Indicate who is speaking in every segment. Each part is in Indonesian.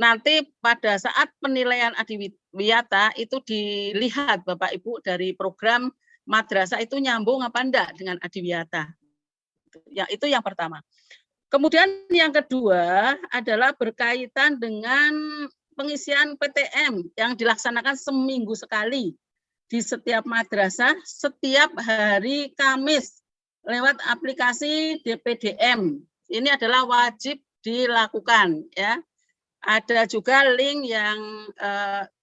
Speaker 1: nanti pada saat penilaian adiwiyata itu dilihat Bapak Ibu dari program madrasah itu nyambung apa enggak dengan adiwiyata. Ya, itu yang pertama. Kemudian yang kedua adalah berkaitan dengan pengisian PTM yang dilaksanakan seminggu sekali di setiap madrasah setiap hari Kamis lewat aplikasi DPDM. Ini adalah wajib dilakukan ya. Ada juga link yang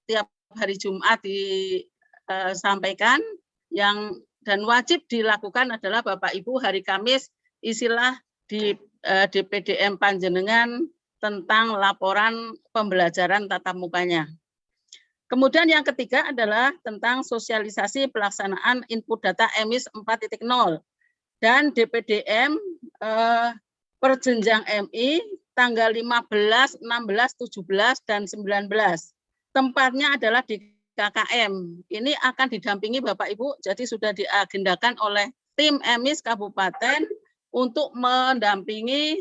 Speaker 1: tiap hari Jumat disampaikan yang dan wajib dilakukan adalah Bapak Ibu hari Kamis isilah di DPDM panjenengan tentang laporan pembelajaran tatap mukanya. Kemudian yang ketiga adalah tentang sosialisasi pelaksanaan input data EMIS 4.0 dan DPDM per jenjang MI tanggal 15, 16, 17, dan 19. Tempatnya adalah di KKM. Ini akan didampingi Bapak Ibu, jadi sudah diagendakan oleh tim EMIS Kabupaten untuk mendampingi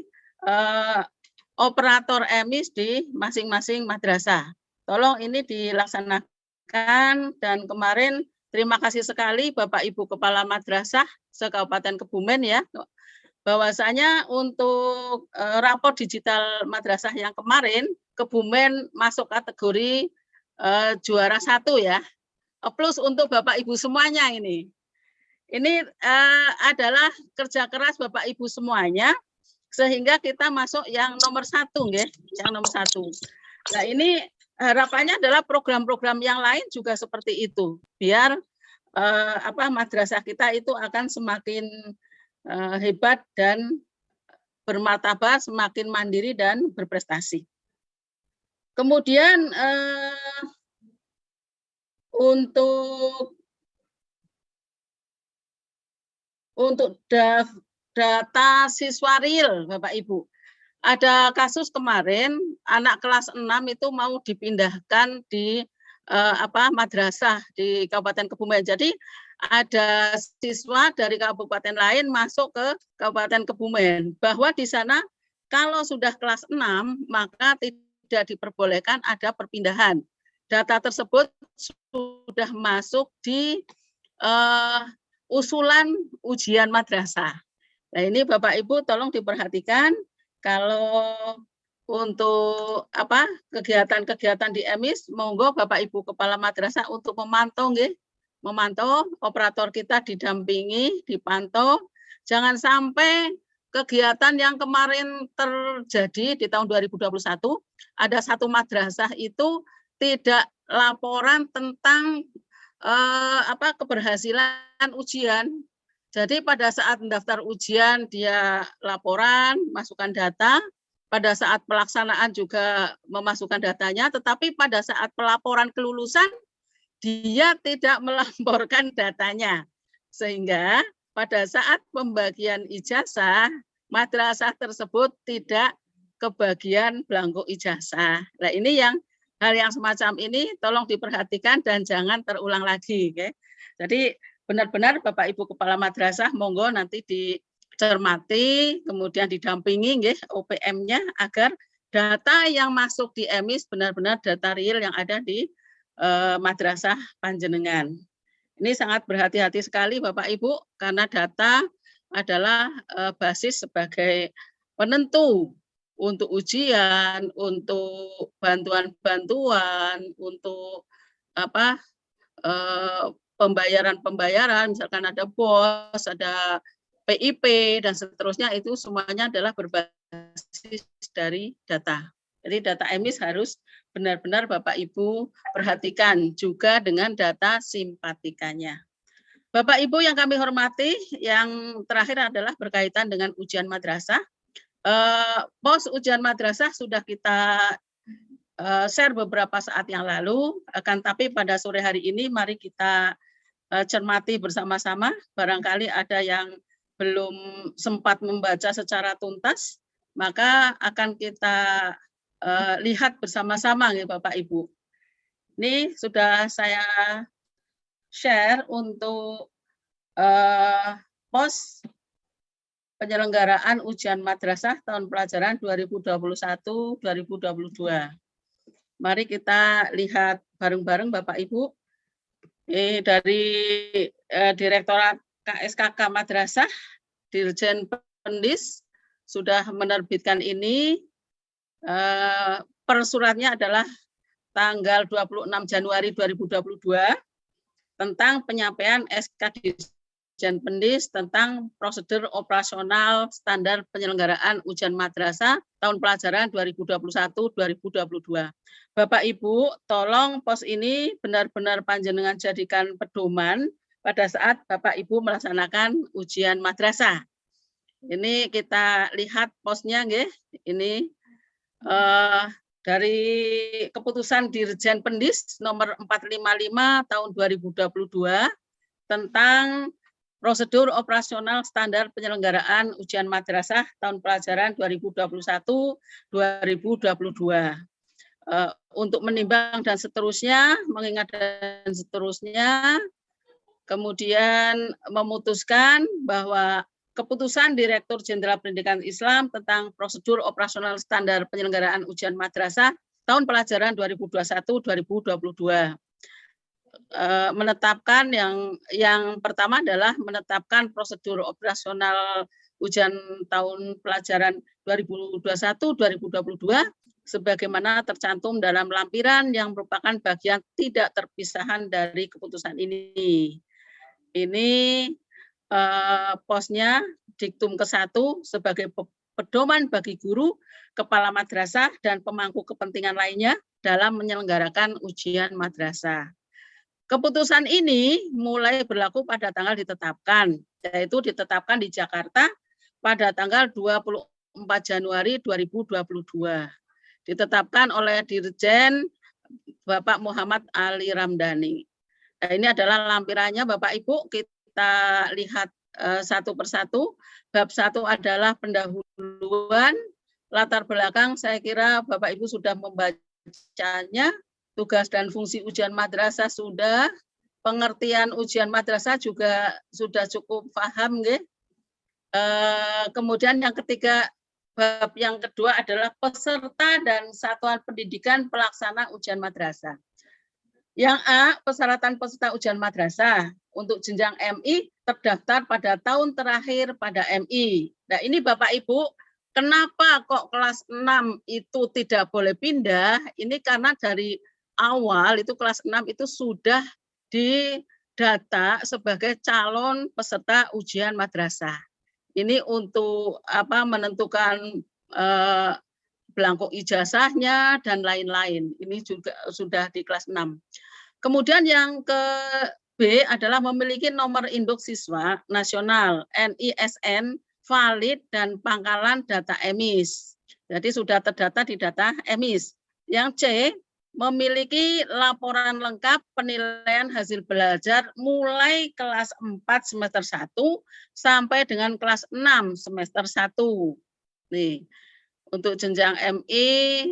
Speaker 1: operator EMIS di masing-masing madrasah. Tolong ini dilaksanakan dan kemarin terima kasih sekali Bapak Ibu Kepala Madrasah se-Kabupaten Kebumen ya, bahwasanya untuk rapor digital madrasah yang kemarin Kebumen masuk kategori juara 1 ya. Plus untuk Bapak Ibu semuanya ini. Ini adalah kerja keras Bapak Ibu semuanya sehingga kita masuk yang nomor 1 nggih, yang nomor 1. Nah, ini harapannya adalah program-program yang lain juga seperti itu. Biar madrasah kita itu akan semakin hebat dan bermartabat, semakin mandiri dan berprestasi. Kemudian untuk data siswa real, Bapak Ibu. Ada kasus kemarin anak kelas 6 itu mau dipindahkan di madrasah di Kabupaten Kebumen. Jadi ada siswa dari kabupaten lain masuk ke Kabupaten Kebumen, bahwa di sana kalau sudah kelas 6 maka tidak diperbolehkan ada perpindahan. Data tersebut sudah masuk di usulan ujian madrasah. Nah, ini Bapak Ibu tolong diperhatikan kalau untuk kegiatan-kegiatan di EMIS, monggo Bapak Ibu Kepala Madrasah untuk memantau nggih. Memantau, operator kita didampingi, dipantau. Jangan sampai kegiatan yang kemarin terjadi di tahun 2021, ada satu madrasah itu tidak laporan tentang keberhasilan ujian. Jadi pada saat mendaftar ujian dia laporan, masukkan data, pada saat pelaksanaan juga memasukkan datanya, tetapi pada saat pelaporan kelulusan dia tidak melaporkan datanya. Sehingga pada saat pembagian ijazah, madrasah tersebut tidak kebagian belangko ijazah. Nah, ini hal yang semacam ini tolong diperhatikan dan jangan terulang lagi. Okay? Jadi benar-benar Bapak Ibu Kepala Madrasah monggo nanti dicermati, kemudian didampingi OPM-nya agar data yang masuk di EMIS benar-benar data real yang ada di madrasah panjenengan. Ini sangat berhati-hati sekali Bapak Ibu karena data adalah basis sebagai penentu untuk ujian, untuk bantuan-bantuan, untuk pembayaran-pembayaran, misalkan ada BOS, ada PIP, dan seterusnya, itu semuanya adalah berbasis dari data. Jadi data EMIS harus benar-benar Bapak Ibu perhatikan juga dengan data simpatikanya. Bapak Ibu yang kami hormati, yang terakhir adalah berkaitan dengan ujian madrasah. Pos ujian madrasah sudah kita share beberapa saat yang lalu, akan tapi pada sore hari ini mari kita cermati bersama-sama. Barangkali ada yang belum sempat membaca secara tuntas, maka akan kita lihat bersama-sama ya Bapak Ibu. Ini sudah saya share untuk pos penyelenggaraan ujian madrasah tahun pelajaran 2021-2022. Mari kita lihat bareng-bareng Bapak Ibu. Dari Direktorat KSKK Madrasah, Dirjen Pendis sudah menerbitkan ini. Per suratnya adalah tanggal 26 Januari 2022 tentang penyampaian SK Dirjen Pendis tentang prosedur operasional standar penyelenggaraan ujian madrasah tahun pelajaran 2021-2022. Bapak Ibu, tolong pos ini benar-benar panjenengan jadikan pedoman pada saat Bapak Ibu melaksanakan ujian madrasah. Ini kita lihat posnya, nggih. Ini dari keputusan Dirjen Pendis nomor 455 tahun 2022 tentang prosedur operasional standar penyelenggaraan ujian madrasah tahun pelajaran 2021-2022. Untuk menimbang dan seterusnya, mengingat dan seterusnya, kemudian memutuskan bahwa keputusan Direktur Jenderal Pendidikan Islam tentang prosedur operasional standar penyelenggaraan ujian madrasah tahun pelajaran 2021-2022 menetapkan yang pertama adalah menetapkan prosedur operasional ujian tahun pelajaran 2021-2022 sebagaimana tercantum dalam lampiran yang merupakan bagian tidak terpisahan dari keputusan ini. Ini posnya diktum ke-1 sebagai pedoman bagi guru, kepala madrasah, dan pemangku kepentingan lainnya dalam menyelenggarakan ujian madrasah. Keputusan ini mulai berlaku pada tanggal ditetapkan, yaitu ditetapkan di Jakarta pada tanggal 24 Januari 2022. Ditetapkan oleh Dirjen Bapak Muhammad Ali Ramdhani. Nah, ini adalah lampirannya Bapak Ibu, kita lihat satu persatu. Bab 1 adalah pendahuluan, latar belakang saya kira Bapak Ibu sudah membacanya, tugas dan fungsi ujian madrasah sudah, pengertian ujian madrasah juga sudah cukup paham, nggih. Kemudian yang ketiga, bab yang kedua adalah peserta dan satuan pendidikan pelaksana ujian madrasah. Yang A, persyaratan peserta ujian madrasah untuk jenjang MI terdaftar pada tahun terakhir pada MI. Nah, ini Bapak Ibu, kenapa kok kelas 6 itu tidak boleh pindah? Ini karena dari awal itu kelas 6 itu sudah didata sebagai calon peserta ujian madrasah. Ini untuk menentukan belangko ijazahnya dan lain-lain. Ini juga sudah di kelas 6. Kemudian yang ke B adalah memiliki nomor induk siswa nasional NISN valid dan pangkalan data EMIS. Jadi sudah terdata di data EMIS. Yang C, memiliki laporan lengkap penilaian hasil belajar mulai kelas 4 semester 1 sampai dengan kelas 6 semester 1. Nih, untuk jenjang MI,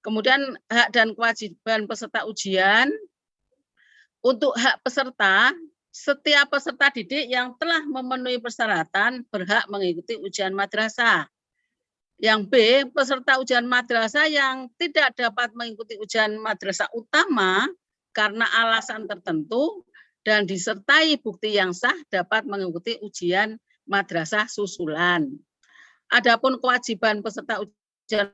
Speaker 1: kemudian hak dan kewajiban peserta ujian. Untuk hak peserta, setiap peserta didik yang telah memenuhi persyaratan berhak mengikuti ujian madrasah. Yang B, peserta ujian madrasah yang tidak dapat mengikuti ujian madrasah utama karena alasan tertentu dan disertai bukti yang sah dapat mengikuti ujian madrasah susulan. Adapun kewajiban peserta ujian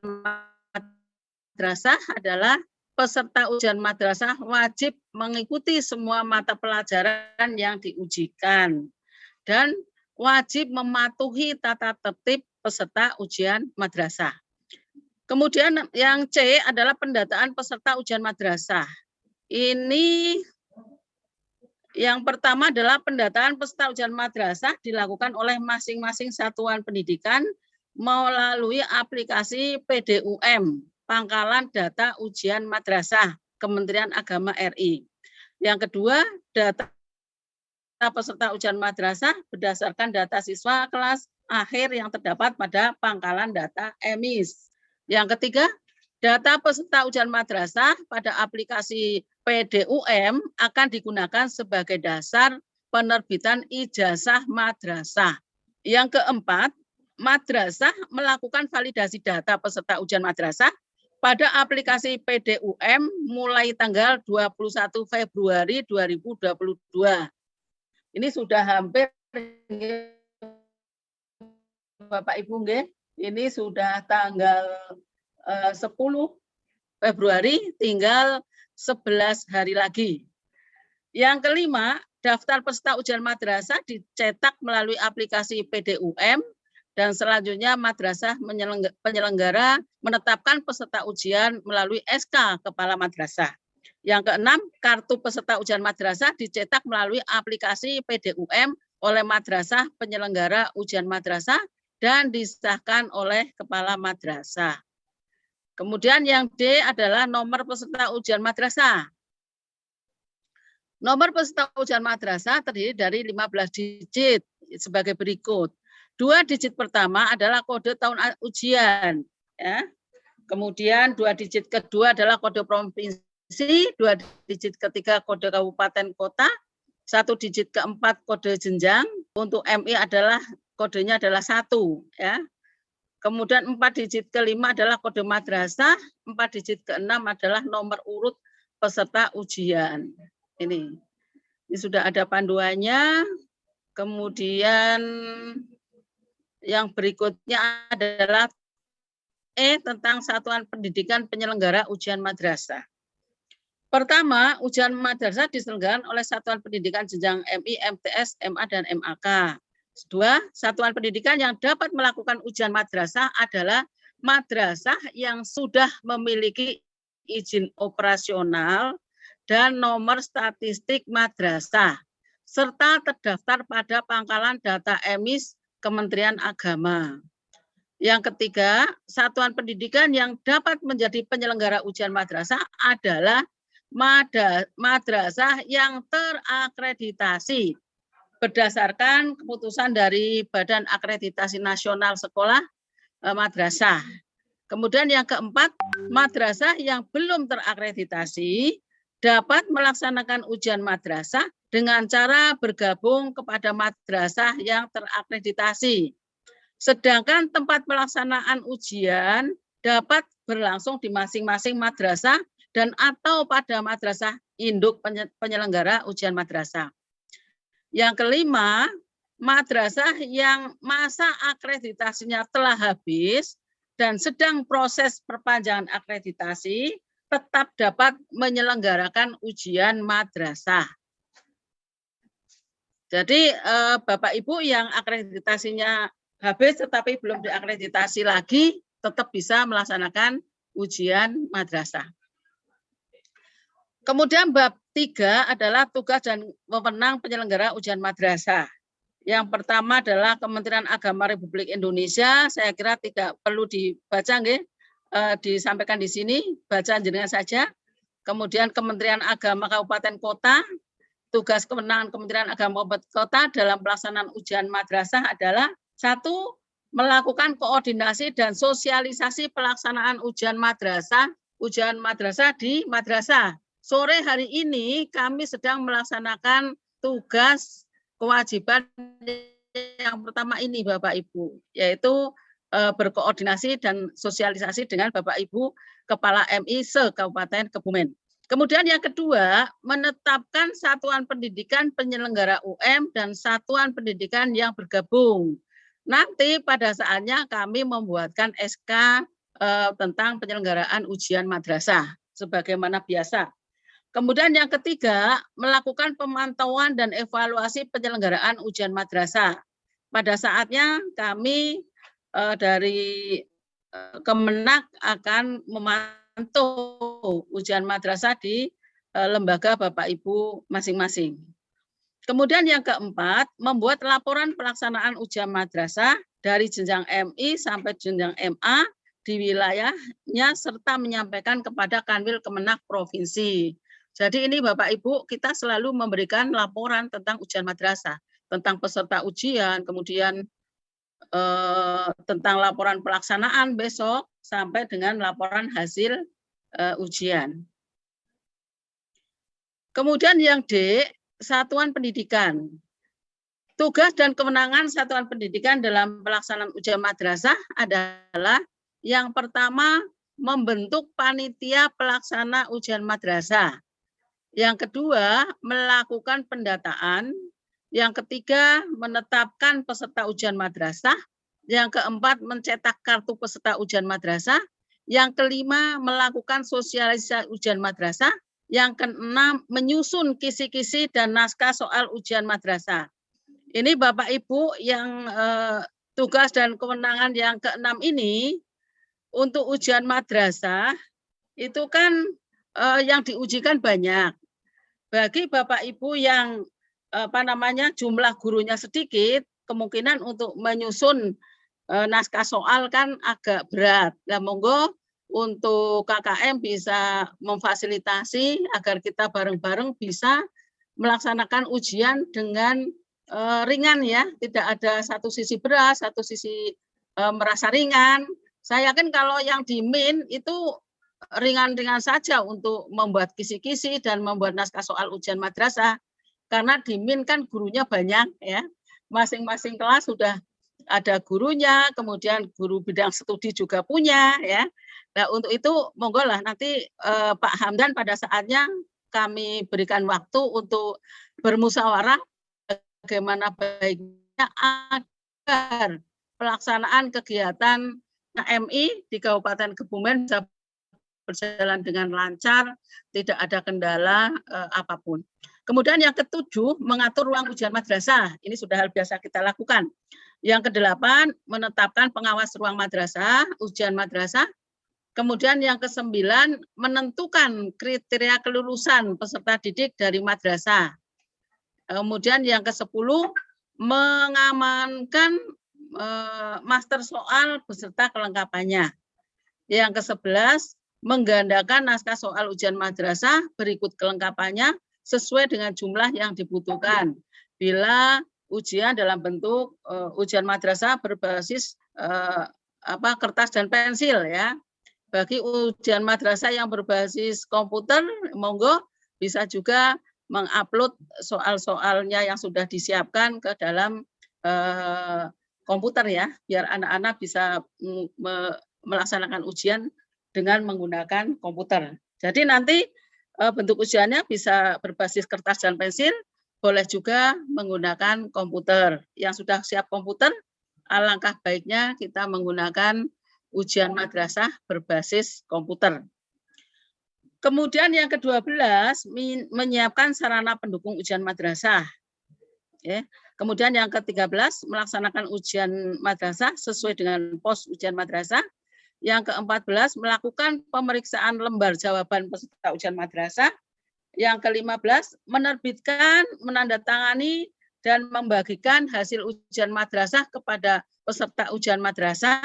Speaker 1: madrasah adalah peserta ujian madrasah wajib mengikuti semua mata pelajaran yang diujikan dan wajib mematuhi tata tertib peserta ujian madrasah. Kemudian yang C adalah pendataan peserta ujian madrasah. Ini yang pertama adalah pendataan peserta ujian madrasah dilakukan oleh masing-masing satuan pendidikan melalui aplikasi PDUM, Pangkalan Data Ujian Madrasah, Kementerian Agama RI. Yang kedua, data peserta ujian madrasah berdasarkan data siswa kelas akhir yang terdapat pada pangkalan data EMIS. Yang ketiga, data peserta ujian madrasah pada aplikasi PDUM akan digunakan sebagai dasar penerbitan ijazah madrasah. Yang keempat, madrasah melakukan validasi data peserta ujian madrasah pada aplikasi PDUM mulai tanggal 21 Februari 2022. Ini sudah hampir, Bapak Ibu, ini sudah tanggal 10 Februari, tinggal 11 hari lagi. Yang kelima, daftar peserta ujian madrasah dicetak melalui aplikasi PDUM, dan selanjutnya madrasah penyelenggara menetapkan peserta ujian melalui SK Kepala Madrasah. Yang keenam, kartu peserta ujian madrasah dicetak melalui aplikasi PDUM oleh madrasah penyelenggara ujian madrasah dan disahkan oleh Kepala Madrasah. Kemudian yang D adalah nomor peserta ujian madrasah. Nomor peserta ujian madrasah terdiri dari 15 digit sebagai berikut. 2 digit pertama adalah kode tahun ujian, ya. Kemudian 2 digit kedua adalah kode provinsi, 2 digit ketiga kode kabupaten kota, 1 digit keempat kode jenjang. Untuk MI adalah kodenya adalah 1, ya. Kemudian 4 digit kelima adalah kode madrasah, 4 digit keenam adalah nomor urut peserta ujian. Ini sudah ada panduannya. Kemudian yang berikutnya adalah tentang Satuan Pendidikan Penyelenggara Ujian Madrasah. Pertama, ujian madrasah diselenggarakan oleh Satuan Pendidikan Jenjang MI, MTS, MA, dan MAK. Kedua, satuan pendidikan yang dapat melakukan ujian madrasah adalah madrasah yang sudah memiliki izin operasional dan nomor statistik madrasah, serta terdaftar pada pangkalan data EMIS Kementerian Agama. Yang ketiga, satuan pendidikan yang dapat menjadi penyelenggara ujian madrasah adalah madrasah yang terakreditasi berdasarkan keputusan dari Badan Akreditasi Nasional Sekolah Madrasah. Kemudian yang keempat, madrasah yang belum terakreditasi dapat melaksanakan ujian madrasah dengan cara bergabung kepada madrasah yang terakreditasi. Sedangkan tempat pelaksanaan ujian dapat berlangsung di masing-masing madrasah dan atau pada madrasah induk penyelenggara ujian madrasah. Yang kelima, madrasah yang masa akreditasinya telah habis dan sedang proses perpanjangan akreditasi tetap dapat menyelenggarakan ujian madrasah. Jadi Bapak Ibu yang akreditasinya habis tetapi belum diakreditasi lagi tetap bisa melaksanakan ujian madrasah. Kemudian bab 3 adalah tugas dan wewenang penyelenggara ujian madrasah. Yang pertama adalah Kementerian Agama Republik Indonesia. Saya kira tidak perlu dibaca, disampaikan di sini, baca jenengan saja. Kemudian Kementerian Agama Kabupaten Kota. Tugas kewenangan Kementerian Agama Kabupaten Kota dalam pelaksanaan ujian madrasah adalah 1. Melakukan koordinasi dan sosialisasi pelaksanaan ujian madrasah di madrasah. Sore hari ini kami sedang melaksanakan tugas kewajiban yang pertama ini Bapak Ibu, yaitu berkoordinasi dan sosialisasi dengan Bapak Ibu Kepala MI se-Kabupaten Kebumen. Kemudian yang kedua, menetapkan satuan pendidikan penyelenggara UM dan satuan pendidikan yang bergabung. Nanti pada saatnya kami membuatkan SK tentang penyelenggaraan ujian madrasah sebagaimana biasa. Kemudian yang ketiga, melakukan pemantauan dan evaluasi penyelenggaraan ujian madrasah. Pada saatnya kami dari Kemenak akan memantau ujian madrasah di lembaga Bapak Ibu masing-masing. Kemudian yang keempat, membuat laporan pelaksanaan ujian madrasah dari jenjang MI sampai jenjang MA di wilayahnya serta menyampaikan kepada Kanwil Kemenak Provinsi. Jadi ini Bapak Ibu, kita selalu memberikan laporan tentang ujian madrasah, tentang peserta ujian, kemudian tentang laporan pelaksanaan besok sampai dengan laporan hasil ujian. Kemudian yang D, satuan pendidikan. Tugas dan kewenangan satuan pendidikan dalam pelaksanaan ujian madrasah adalah yang pertama, membentuk panitia pelaksana ujian madrasah. Yang kedua, melakukan pendataan. Yang ketiga, menetapkan peserta ujian madrasah. Yang keempat, mencetak kartu peserta ujian madrasah. Yang kelima, melakukan sosialisasi ujian madrasah. Yang keenam, menyusun kisi-kisi dan naskah soal ujian madrasah. Ini Bapak Ibu yang tugas dan kewenangan yang keenam ini untuk ujian madrasah itu kan yang diujikan banyak. Bagi Bapak Ibu yang jumlah gurunya sedikit, kemungkinan untuk menyusun naskah soal kan agak berat. Nah, monggo untuk KKM bisa memfasilitasi agar kita bareng-bareng bisa melaksanakan ujian dengan ringan ya, tidak ada satu sisi berat, satu sisi merasa ringan. Saya yakin kalau yang di MIN itu ringan-ringan saja untuk membuat kisi-kisi dan membuat naskah soal ujian madrasah. Karena di MIN kan gurunya banyak ya. Masing-masing kelas sudah ada gurunya, kemudian guru bidang studi juga punya ya. Nah, untuk itu monggo lah nanti Pak Hamdan pada saatnya kami berikan waktu untuk bermusyawarah bagaimana baiknya agar pelaksanaan kegiatan MI di Kabupaten Kebumen bisa berjalan dengan lancar, tidak ada kendala apapun. Kemudian yang ketujuh, mengatur ruang ujian madrasah. Ini sudah hal biasa kita lakukan. Yang kedelapan, menetapkan pengawas ruang madrasah, ujian madrasah. Kemudian yang kesembilan, menentukan kriteria kelulusan peserta didik dari madrasah. Kemudian yang ke-10, mengamankan master soal beserta kelengkapannya. Yang ke-11, menggandakan naskah soal ujian madrasah berikut kelengkapannya sesuai dengan jumlah yang dibutuhkan. Bila ujian dalam bentuk ujian madrasah berbasis kertas dan pensil ya. Bagi ujian madrasah yang berbasis komputer, monggo bisa juga mengupload soal-soalnya yang sudah disiapkan ke dalam komputer ya, biar anak-anak bisa melaksanakan ujian dengan menggunakan komputer. Jadi nanti bentuk ujiannya bisa berbasis kertas dan pensil, boleh juga menggunakan komputer. Yang sudah siap komputer, alangkah baiknya kita menggunakan ujian madrasah berbasis komputer. Kemudian yang ke-12, menyiapkan sarana pendukung ujian madrasah. Ya. Kemudian yang ke-13, melaksanakan ujian madrasah sesuai dengan pos ujian madrasah. Yang ke-14, melakukan pemeriksaan lembar jawaban peserta ujian madrasah. Yang ke-15, menerbitkan, menandatangani, dan membagikan hasil ujian madrasah kepada peserta ujian madrasah.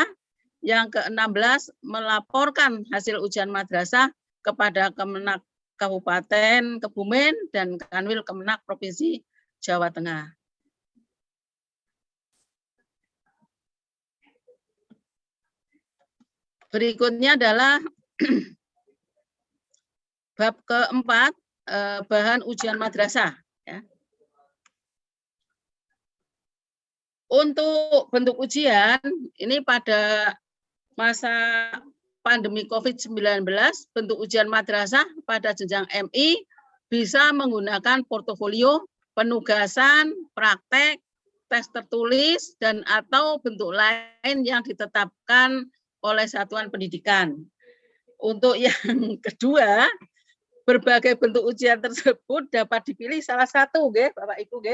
Speaker 1: Yang ke-16, melaporkan hasil ujian madrasah kepada Kemenak Kabupaten Kebumen dan Kanwil Kemenak Provinsi Jawa Tengah. Berikutnya adalah bab keempat, bahan ujian madrasah. Ya. Untuk bentuk ujian, ini pada masa pandemi COVID-19, bentuk ujian madrasah pada jenjang MI bisa menggunakan portofolio, penugasan, praktek, tes tertulis, dan atau bentuk lain yang ditetapkan oleh satuan pendidikan. Untuk yang kedua, berbagai bentuk ujian tersebut dapat dipilih salah satu, Bapak Ibu,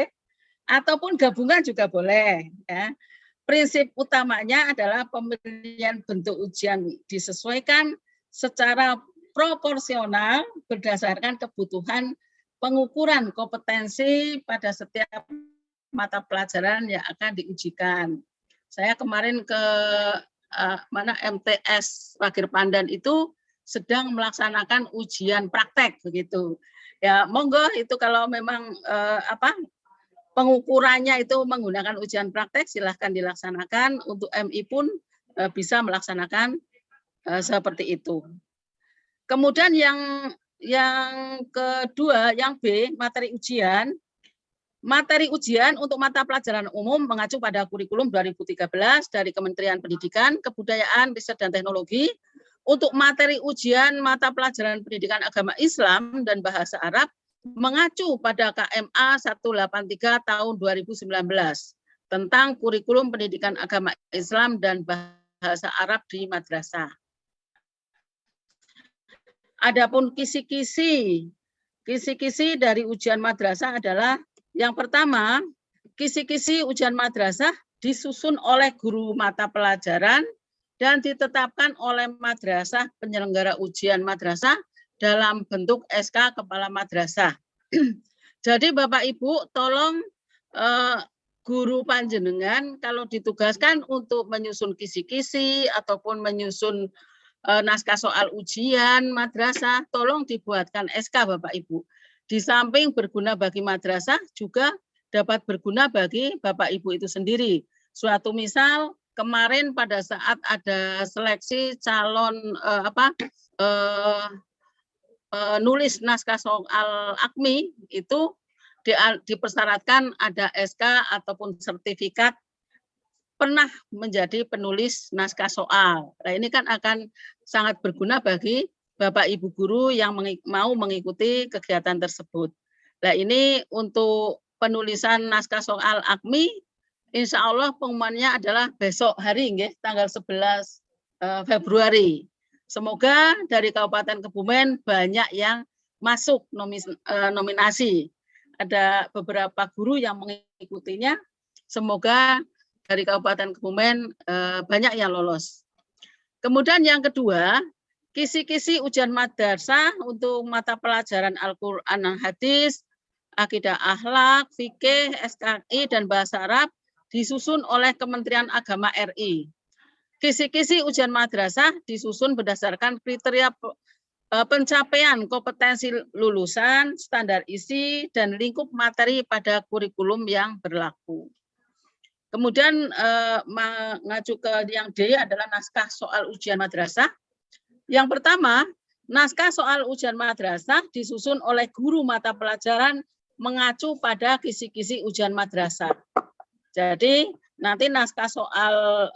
Speaker 1: ataupun gabungan juga boleh. Ya. Prinsip utamanya adalah pemilihan bentuk ujian disesuaikan secara proporsional berdasarkan kebutuhan pengukuran kompetensi pada setiap mata pelajaran yang akan diujikan. Saya kemarin ke MTS Wagir Pandan itu sedang melaksanakan ujian praktek begitu. Ya, monggo itu kalau memang pengukurannya itu menggunakan ujian praktek silahkan dilaksanakan. Untuk MI pun bisa melaksanakan seperti itu. Kemudian yang kedua, yang B, materi ujian. Materi ujian untuk mata pelajaran umum mengacu pada kurikulum 2013 dari Kementerian Pendidikan, Kebudayaan, Riset dan Teknologi Untuk materi ujian mata pelajaran pendidikan agama Islam dan bahasa Arab mengacu pada KMA 183 tahun 2019 tentang kurikulum pendidikan agama Islam dan bahasa Arab di madrasah. Adapun kisi-kisi dari ujian madrasah adalah yang pertama, kisi-kisi ujian madrasah disusun oleh guru mata pelajaran dan ditetapkan oleh madrasah penyelenggara ujian madrasah dalam bentuk SK Kepala Madrasah. Jadi Bapak Ibu tolong guru panjenengan kalau ditugaskan untuk menyusun kisi-kisi ataupun menyusun naskah soal ujian madrasah, tolong dibuatkan SK Bapak Ibu. Di samping berguna bagi madrasah juga dapat berguna bagi Bapak Ibu itu sendiri. Suatu misal kemarin pada saat ada seleksi calon nulis naskah soal AKMI itu dipersyaratkan ada SK ataupun sertifikat pernah menjadi penulis naskah soal. Nah, ini kan akan sangat berguna bagi Bapak Ibu guru yang mau mengikuti kegiatan tersebut. Nah, ini untuk penulisan naskah soal AKMI, insya Allah pengumumannya adalah besok hari, tanggal 11 Februari. Semoga dari Kabupaten Kebumen banyak yang masuk nominasi. Ada beberapa guru yang mengikutinya. Semoga dari Kabupaten Kebumen banyak yang lolos. Kemudian yang kedua, kisi-kisi ujian madrasah untuk mata pelajaran Al-Quran dan Hadis, Akidah Akhlak, Fikih, SKI, dan Bahasa Arab disusun oleh Kementerian Agama RI. Kisi-kisi ujian madrasah disusun berdasarkan kriteria pencapaian kompetensi lulusan, standar isi, dan lingkup materi pada kurikulum yang berlaku. Kemudian mengacu ke yang D adalah naskah soal ujian madrasah. Yang pertama, naskah soal ujian madrasah disusun oleh guru mata pelajaran mengacu pada kisi-kisi ujian madrasah. Jadi nanti naskah soal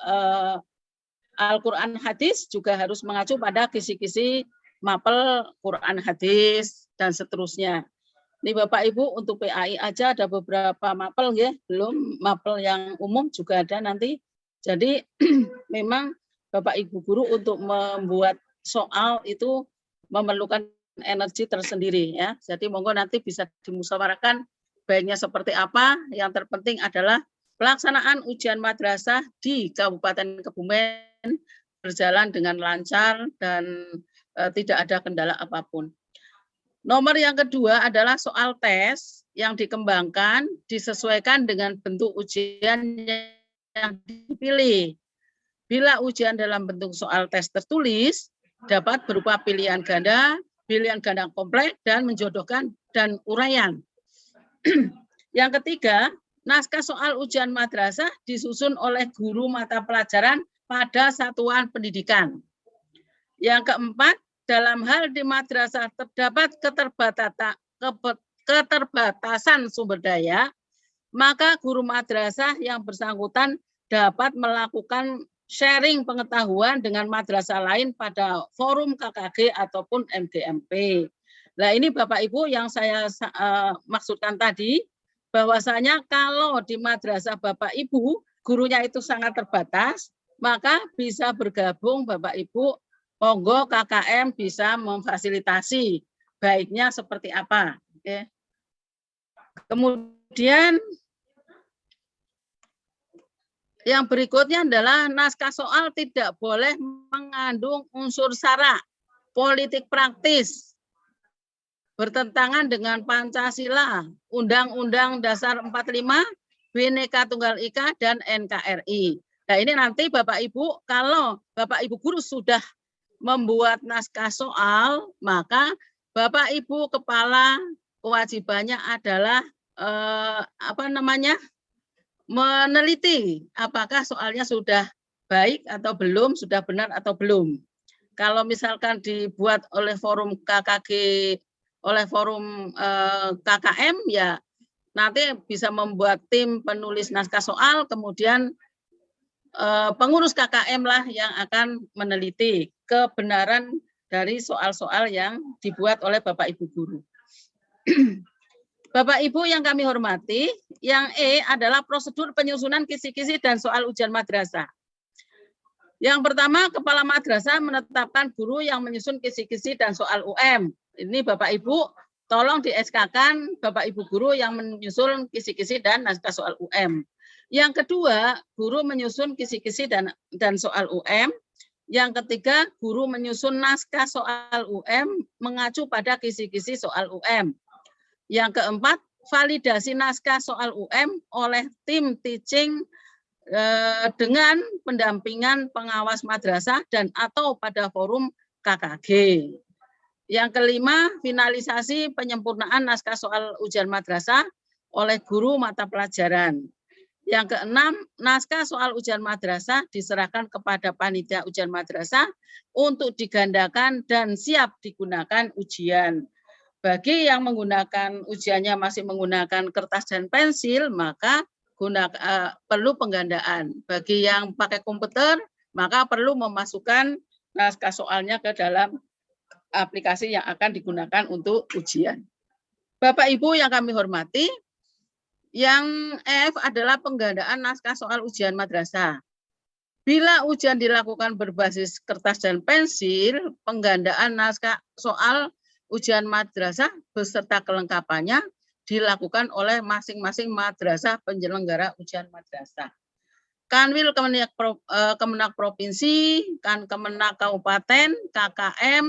Speaker 1: Al-Quran Hadis juga harus mengacu pada kisi-kisi mapel Quran Hadis dan seterusnya. Ini Bapak Ibu untuk PAI aja ada beberapa mapel ya, belum mapel yang umum juga ada nanti. Jadi memang Bapak Ibu guru untuk membuat soal itu memerlukan energi tersendiri ya. Jadi monggo nanti bisa dimusyawarahkan baiknya seperti apa. Yang terpenting adalah pelaksanaan ujian madrasah di Kabupaten Kebumen berjalan dengan lancar dan tidak ada kendala apapun. Nomor yang kedua adalah soal tes yang dikembangkan disesuaikan dengan bentuk ujian yang dipilih. Bila ujian dalam bentuk soal tes tertulis, dapat berupa pilihan ganda kompleks, dan menjodohkan dan uraian. Yang ketiga, naskah soal ujian madrasah disusun oleh guru mata pelajaran pada satuan pendidikan. Yang keempat, dalam hal di madrasah terdapat keterbatasan sumber daya, maka guru madrasah yang bersangkutan dapat melakukan sharing pengetahuan dengan madrasah lain pada forum KKG ataupun MDMP. Nah, ini Bapak Ibu yang saya maksudkan tadi, bahwasanya kalau di madrasah Bapak Ibu gurunya itu sangat terbatas, maka bisa bergabung Bapak Ibu, monggo KKM bisa memfasilitasi baiknya seperti apa. Oke. Kemudian yang berikutnya adalah naskah soal tidak boleh mengandung unsur sara, politik praktis, bertentangan dengan Pancasila, Undang-Undang Dasar 45, Bhinneka Tunggal Ika, dan NKRI. Nah, ini nanti Bapak Ibu, kalau Bapak Ibu guru sudah membuat naskah soal, maka Bapak Ibu kepala kewajibannya adalah meneliti apakah soalnya sudah baik atau belum, sudah benar atau belum. Kalau misalkan dibuat oleh forum KKG, oleh forum KKM, ya nanti bisa membuat tim penulis naskah soal, kemudian pengurus KKM lah yang akan meneliti kebenaran dari soal-soal yang dibuat oleh Bapak Ibu guru. Bapak Ibu yang kami hormati, yang E adalah prosedur penyusunan kisi-kisi dan soal ujian madrasah. Yang pertama, Kepala Madrasah menetapkan guru yang menyusun kisi-kisi dan soal UM. Ini Bapak Ibu, tolong di SK-kan Bapak Ibu guru yang menyusun kisi-kisi dan naskah soal UM. Yang kedua, guru menyusun kisi-kisi dan soal UM. Yang ketiga, guru menyusun naskah soal UM mengacu pada kisi-kisi soal UM. Yang keempat, validasi naskah soal UM oleh tim teaching dengan pendampingan pengawas madrasah dan atau pada forum KKG. Yang kelima, finalisasi penyempurnaan naskah soal ujian madrasah oleh guru mata pelajaran. Yang keenam, naskah soal ujian madrasah diserahkan kepada panitia ujian madrasah untuk digandakan dan siap digunakan ujian. Bagi yang menggunakan ujiannya masih menggunakan kertas dan pensil, maka perlu penggandaan. Bagi yang pakai komputer, maka perlu memasukkan naskah soalnya ke dalam aplikasi yang akan digunakan untuk ujian. Bapak Ibu yang kami hormati, yang F adalah penggandaan naskah soal ujian madrasah. Bila ujian dilakukan berbasis kertas dan pensil, penggandaan naskah soal ujian madrasah beserta kelengkapannya dilakukan oleh masing-masing madrasah penyelenggara ujian madrasah. Kanwil Kemenak Provinsi, Kemenak Kabupaten, KKM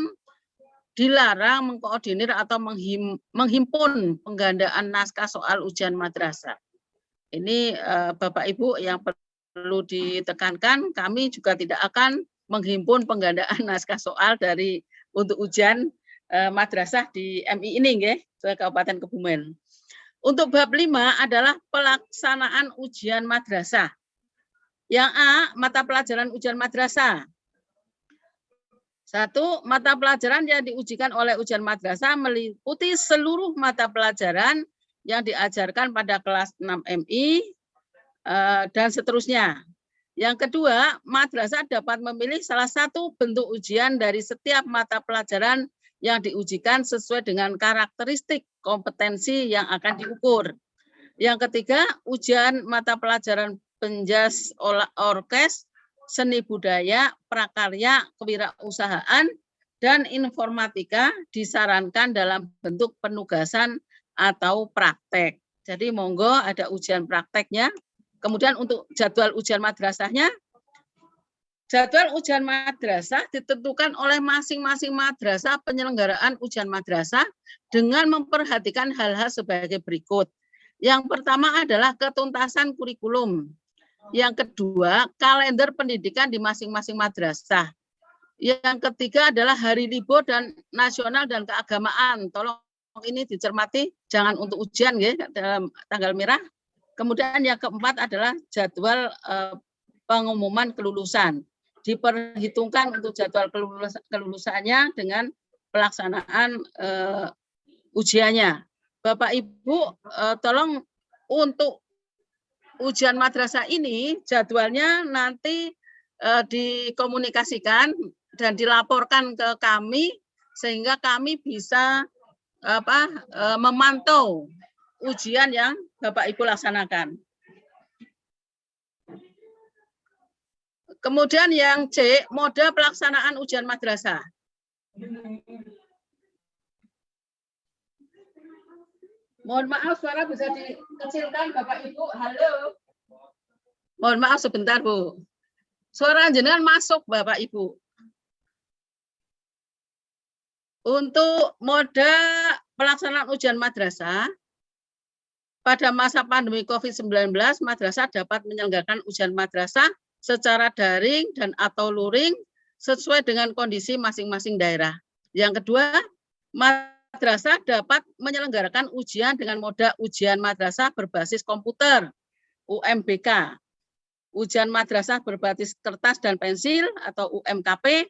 Speaker 1: dilarang mengkoordinir atau menghimpun penggandaan naskah soal ujian madrasah. Ini Bapak Ibu yang perlu ditekankan, kami juga tidak akan menghimpun penggandaan naskah soal untuk ujian madrasah di MI ini, Kabupaten Kebumen. Untuk bab 5 adalah pelaksanaan ujian madrasah. Yang A, mata pelajaran ujian madrasah. 1. Mata pelajaran yang diujikan oleh ujian madrasah meliputi seluruh mata pelajaran yang diajarkan pada kelas 6 MI dan seterusnya. Yang kedua, madrasah dapat memilih salah satu bentuk ujian dari setiap mata pelajaran yang diujikan sesuai dengan karakteristik kompetensi yang akan diukur. Yang ketiga, ujian mata pelajaran penjas orkes, seni budaya, prakarya, kewirausahaan, dan informatika disarankan dalam bentuk penugasan atau praktek. Jadi monggo ada ujian prakteknya. Kemudian untuk jadwal ujian madrasahnya, jadwal ujian madrasah ditentukan oleh masing-masing madrasah penyelenggaraan ujian madrasah dengan memperhatikan hal-hal sebagai berikut. Yang pertama adalah ketuntasan kurikulum. Yang kedua, kalender pendidikan di masing-masing madrasah. Yang ketiga adalah hari libur dan nasional dan keagamaan. Tolong ini dicermati, jangan untuk ujian dalam tanggal merah. Kemudian yang keempat adalah jadwal pengumuman kelulusan. Diperhitungkan untuk jadwal kelulusannya dengan pelaksanaan ujiannya. Bapak Ibu, tolong untuk ujian madrasah ini jadwalnya nanti dikomunikasikan dan dilaporkan ke kami sehingga kami bisa memantau ujian yang Bapak Ibu laksanakan. Kemudian yang C, mode pelaksanaan ujian madrasah. Mohon maaf, suara bisa dikecilkan Bapak Ibu. Halo. Mohon maaf sebentar, Bu. Suara jenengan masuk Bapak Ibu. Untuk mode pelaksanaan ujian madrasah, pada masa pandemi COVID-19, madrasah dapat menyelenggarakan ujian madrasah secara daring dan atau luring sesuai dengan kondisi masing-masing daerah. Yang kedua, madrasah dapat menyelenggarakan ujian dengan moda ujian madrasah berbasis komputer, UMBK, ujian madrasah berbasis kertas dan pensil atau UMKP,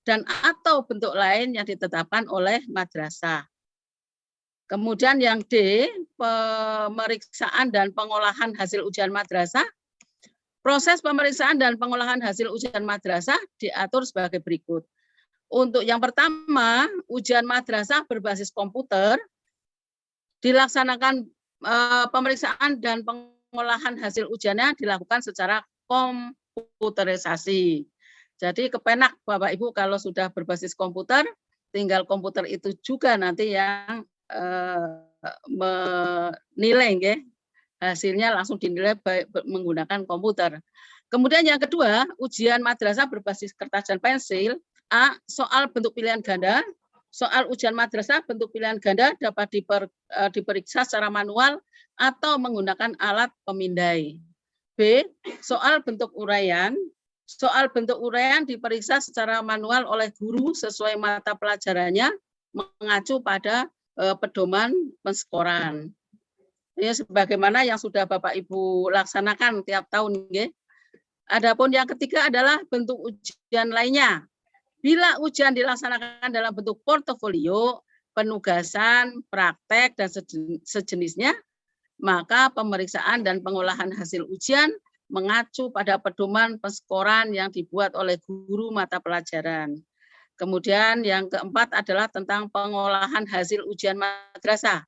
Speaker 1: dan atau bentuk lain yang ditetapkan oleh madrasah. Kemudian yang D, pemeriksaan dan pengolahan hasil ujian madrasah. Proses pemeriksaan dan pengolahan hasil ujian madrasah diatur sebagai berikut. Untuk yang pertama, ujian madrasah berbasis komputer dilaksanakan pemeriksaan dan pengolahan hasil ujiannya dilakukan secara komputerisasi. Jadi kepenak Bapak Ibu kalau sudah berbasis komputer, tinggal komputer itu juga nanti yang menilai, ya. Hasilnya langsung dinilai menggunakan komputer. Kemudian yang kedua, ujian madrasah berbasis kertas dan pensil. A. Soal bentuk pilihan ganda. Soal ujian madrasah bentuk pilihan ganda dapat diperiksa secara manual atau menggunakan alat pemindai. B. Soal bentuk uraian. Soal bentuk uraian diperiksa secara manual oleh guru sesuai mata pelajarannya mengacu pada pedoman penskoran. Ya, sebagaimana yang sudah Bapak Ibu laksanakan tiap tahun. Ya. Adapun yang ketiga adalah bentuk ujian lainnya. Bila ujian dilaksanakan dalam bentuk portofolio, penugasan, praktek, dan sejenisnya, maka pemeriksaan dan pengolahan hasil ujian mengacu pada pedoman penskoran yang dibuat oleh guru mata pelajaran. Kemudian yang keempat adalah tentang pengolahan hasil ujian madrasah.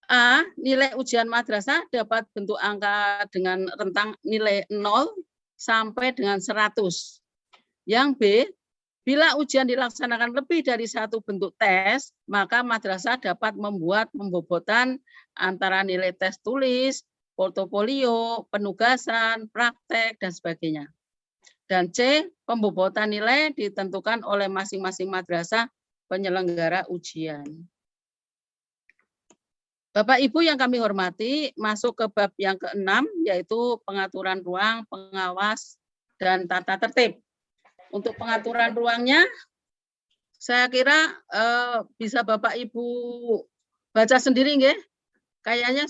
Speaker 1: A. Nilai ujian madrasah dapat bentuk angka dengan rentang nilai 0 sampai dengan 100. Yang B. Bila ujian dilaksanakan lebih dari satu bentuk tes, maka madrasah dapat membuat pembobotan antara nilai tes tulis, portofolio, penugasan, praktek, dan sebagainya. Dan C. Pembobotan nilai ditentukan oleh masing-masing madrasah penyelenggara ujian. Bapak Ibu yang kami hormati, masuk ke bab yang ke-6, yaitu pengaturan ruang, pengawas, dan tata tertib. Untuk pengaturan ruangnya, saya kira bisa Bapak Ibu baca sendiri, nggih. Kayaknya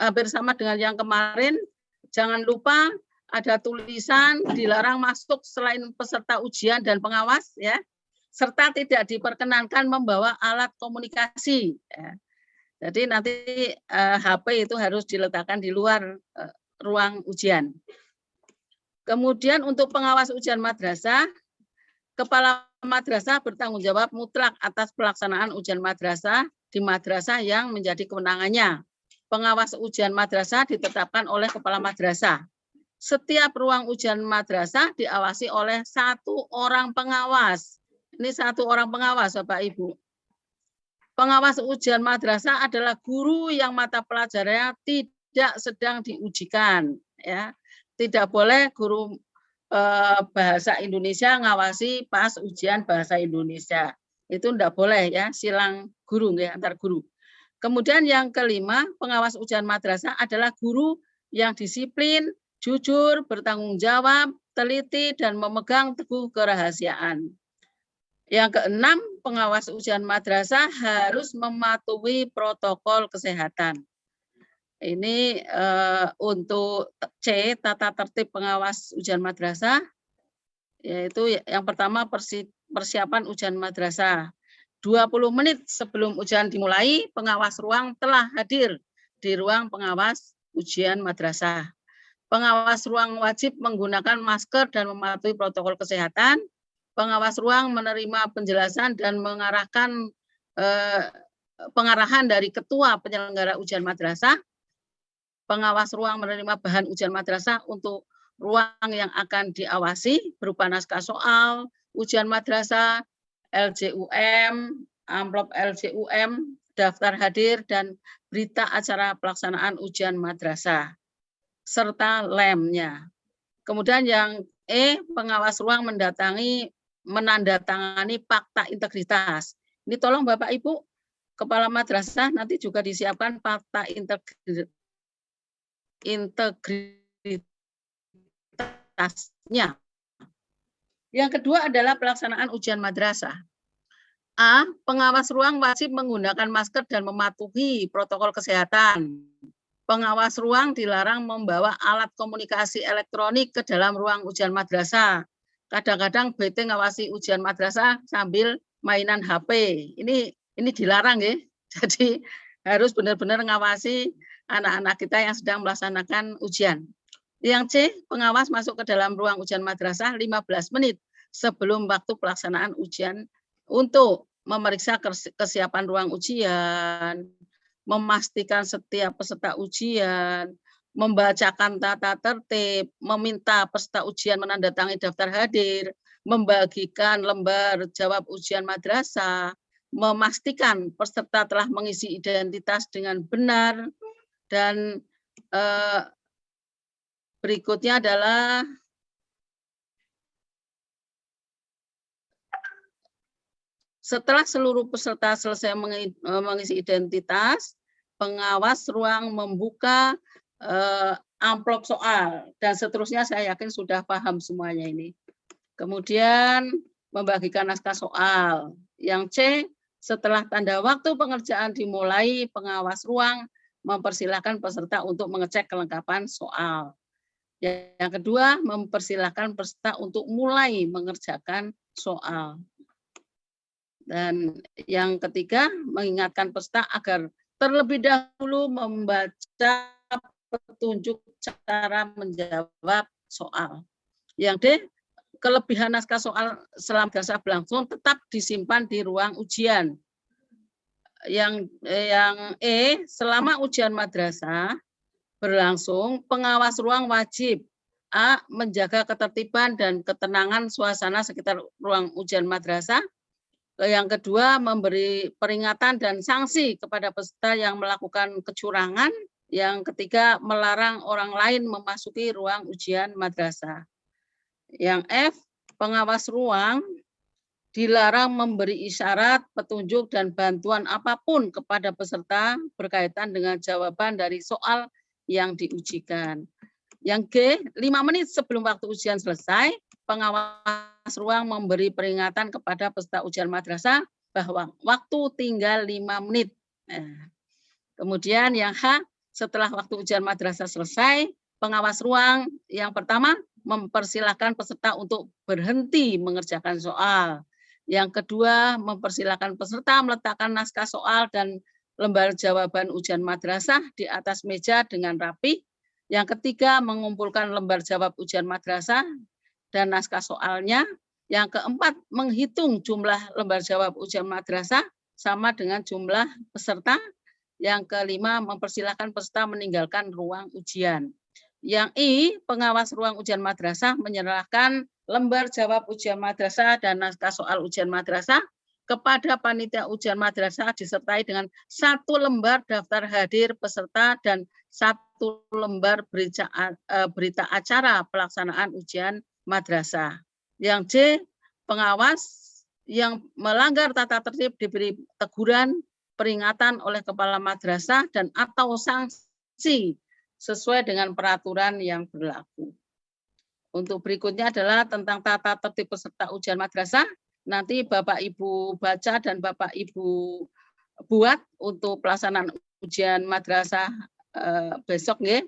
Speaker 1: hampir sama dengan yang kemarin. Jangan lupa ada tulisan dilarang masuk selain peserta ujian dan pengawas, ya, serta tidak diperkenankan membawa alat komunikasi. Ya. Jadi nanti HP itu harus diletakkan di luar ruang ujian. Kemudian untuk pengawas ujian madrasah, kepala madrasah bertanggung jawab mutlak atas pelaksanaan ujian madrasah di madrasah yang menjadi kewenangannya. Pengawas ujian madrasah ditetapkan oleh kepala madrasah. Setiap ruang ujian madrasah diawasi oleh 1 orang pengawas. Ini 1 orang pengawas, Bapak Ibu. Pengawas ujian madrasah adalah guru yang mata pelajarannya tidak sedang diujikan, ya. Tidak boleh guru bahasa Indonesia ngawasi pas ujian bahasa Indonesia. Itu tidak boleh, ya, silang guru, ya, antar guru. Kemudian yang kelima, pengawas ujian madrasah adalah guru yang disiplin, jujur, bertanggung jawab, teliti, dan memegang teguh kerahasiaan. Yang keenam, pengawas ujian madrasah harus mematuhi protokol kesehatan. Ini untuk C, tata tertib pengawas ujian madrasah, yaitu yang pertama persiapan ujian madrasah. 20 menit sebelum ujian dimulai, pengawas ruang telah hadir di ruang pengawas ujian madrasah. Pengawas ruang wajib menggunakan masker dan mematuhi protokol kesehatan. Pengawas ruang menerima penjelasan dan mengarahkan pengarahan dari ketua penyelenggara ujian madrasah. Pengawas ruang menerima bahan ujian madrasah untuk ruang yang akan diawasi berupa naskah soal, ujian madrasah, LJUM, amplop LJUM, daftar hadir, dan berita acara pelaksanaan ujian madrasah, serta lemnya. Kemudian yang E, pengawas ruang menandatangani fakta integritas. Ini tolong Bapak Ibu, kepala madrasah nanti juga disiapkan fakta integritasnya. Yang kedua adalah pelaksanaan ujian madrasah. A, pengawas ruang wajib menggunakan masker dan mematuhi protokol kesehatan. Pengawas ruang dilarang membawa alat komunikasi elektronik ke dalam ruang ujian madrasah. Kadang-kadang BT ngawasi ujian madrasah sambil mainan HP. Ini dilarang, ya. Jadi harus benar-benar ngawasi anak-anak kita yang sedang melaksanakan ujian. Yang C, pengawas masuk ke dalam ruang ujian madrasah 15 menit sebelum waktu pelaksanaan ujian untuk memeriksa kesiapan ruang ujian, memastikan setiap peserta ujian, membacakan tata tertib, meminta peserta ujian menandatangani daftar hadir, membagikan lembar jawab ujian madrasah, memastikan peserta telah mengisi identitas dengan benar, dan berikutnya adalah setelah seluruh peserta selesai mengisi identitas, pengawas ruang membuka amplop soal, dan seterusnya saya yakin sudah paham semuanya ini. Kemudian membagikan naskah soal. Yang C, setelah tanda waktu pengerjaan dimulai, pengawas ruang mempersilahkan peserta untuk mengecek kelengkapan soal. Yang kedua, mempersilahkan peserta untuk mulai mengerjakan soal. Dan yang ketiga, mengingatkan peserta agar terlebih dahulu membaca petunjuk cara menjawab soal. Yang D, kelebihan naskah soal selama madrasah berlangsung tetap disimpan di ruang ujian. Yang E, selama ujian madrasah berlangsung, pengawas ruang wajib A, menjaga ketertiban dan ketenangan suasana sekitar ruang ujian madrasah. Yang kedua, memberi peringatan dan sanksi kepada peserta yang melakukan kecurangan. Yang ketiga, melarang orang lain memasuki ruang ujian madrasah. Yang F, pengawas ruang dilarang memberi isyarat, petunjuk, dan bantuan apapun kepada peserta berkaitan dengan jawaban dari soal yang diujikan. Yang G, 5 menit sebelum waktu ujian selesai, pengawas ruang memberi peringatan kepada peserta ujian madrasah bahwa waktu tinggal 5 menit. Nah, kemudian yang H, setelah waktu ujian madrasah selesai, pengawas ruang yang pertama mempersilahkan peserta untuk berhenti mengerjakan soal. Yang kedua, mempersilahkan peserta meletakkan naskah soal dan lembar jawaban ujian madrasah di atas meja dengan rapi. Yang ketiga, mengumpulkan lembar jawab ujian madrasah dan naskah soalnya. Yang keempat, menghitung jumlah lembar jawab ujian madrasah sama dengan jumlah peserta. Yang kelima, mempersilahkan peserta meninggalkan ruang ujian. Yang I, pengawas ruang ujian madrasah menyerahkan lembar jawab ujian madrasah dan naskah soal ujian madrasah kepada panitia ujian madrasah disertai dengan 1 lembar daftar hadir peserta dan 1 lembar berita acara pelaksanaan ujian madrasah. Yang C, pengawas yang melanggar tata tertib diberi teguran, peringatan oleh kepala madrasah dan atau sanksi sesuai dengan peraturan yang berlaku. Untuk berikutnya adalah tentang tata tertib peserta ujian madrasah. Nanti Bapak Ibu baca dan Bapak Ibu buat untuk pelaksanaan ujian madrasah besok ya.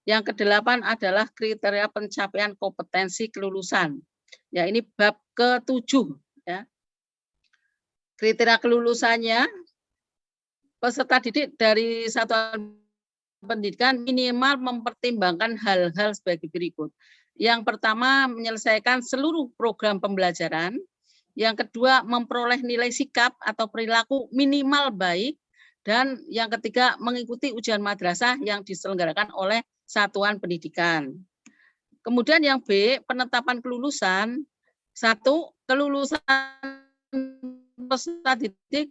Speaker 1: Yang ke-8 adalah kriteria pencapaian kompetensi kelulusan. Ya, ini bab ke-7 ya. Kriteria kelulusannya, peserta didik dari satuan pendidikan minimal mempertimbangkan hal-hal sebagai berikut. Yang pertama, menyelesaikan seluruh program pembelajaran. Yang kedua, memperoleh nilai sikap atau perilaku minimal baik. Dan yang ketiga, mengikuti ujian madrasah yang diselenggarakan oleh satuan pendidikan. Kemudian yang B, penetapan kelulusan. 1, kelulusan peserta didik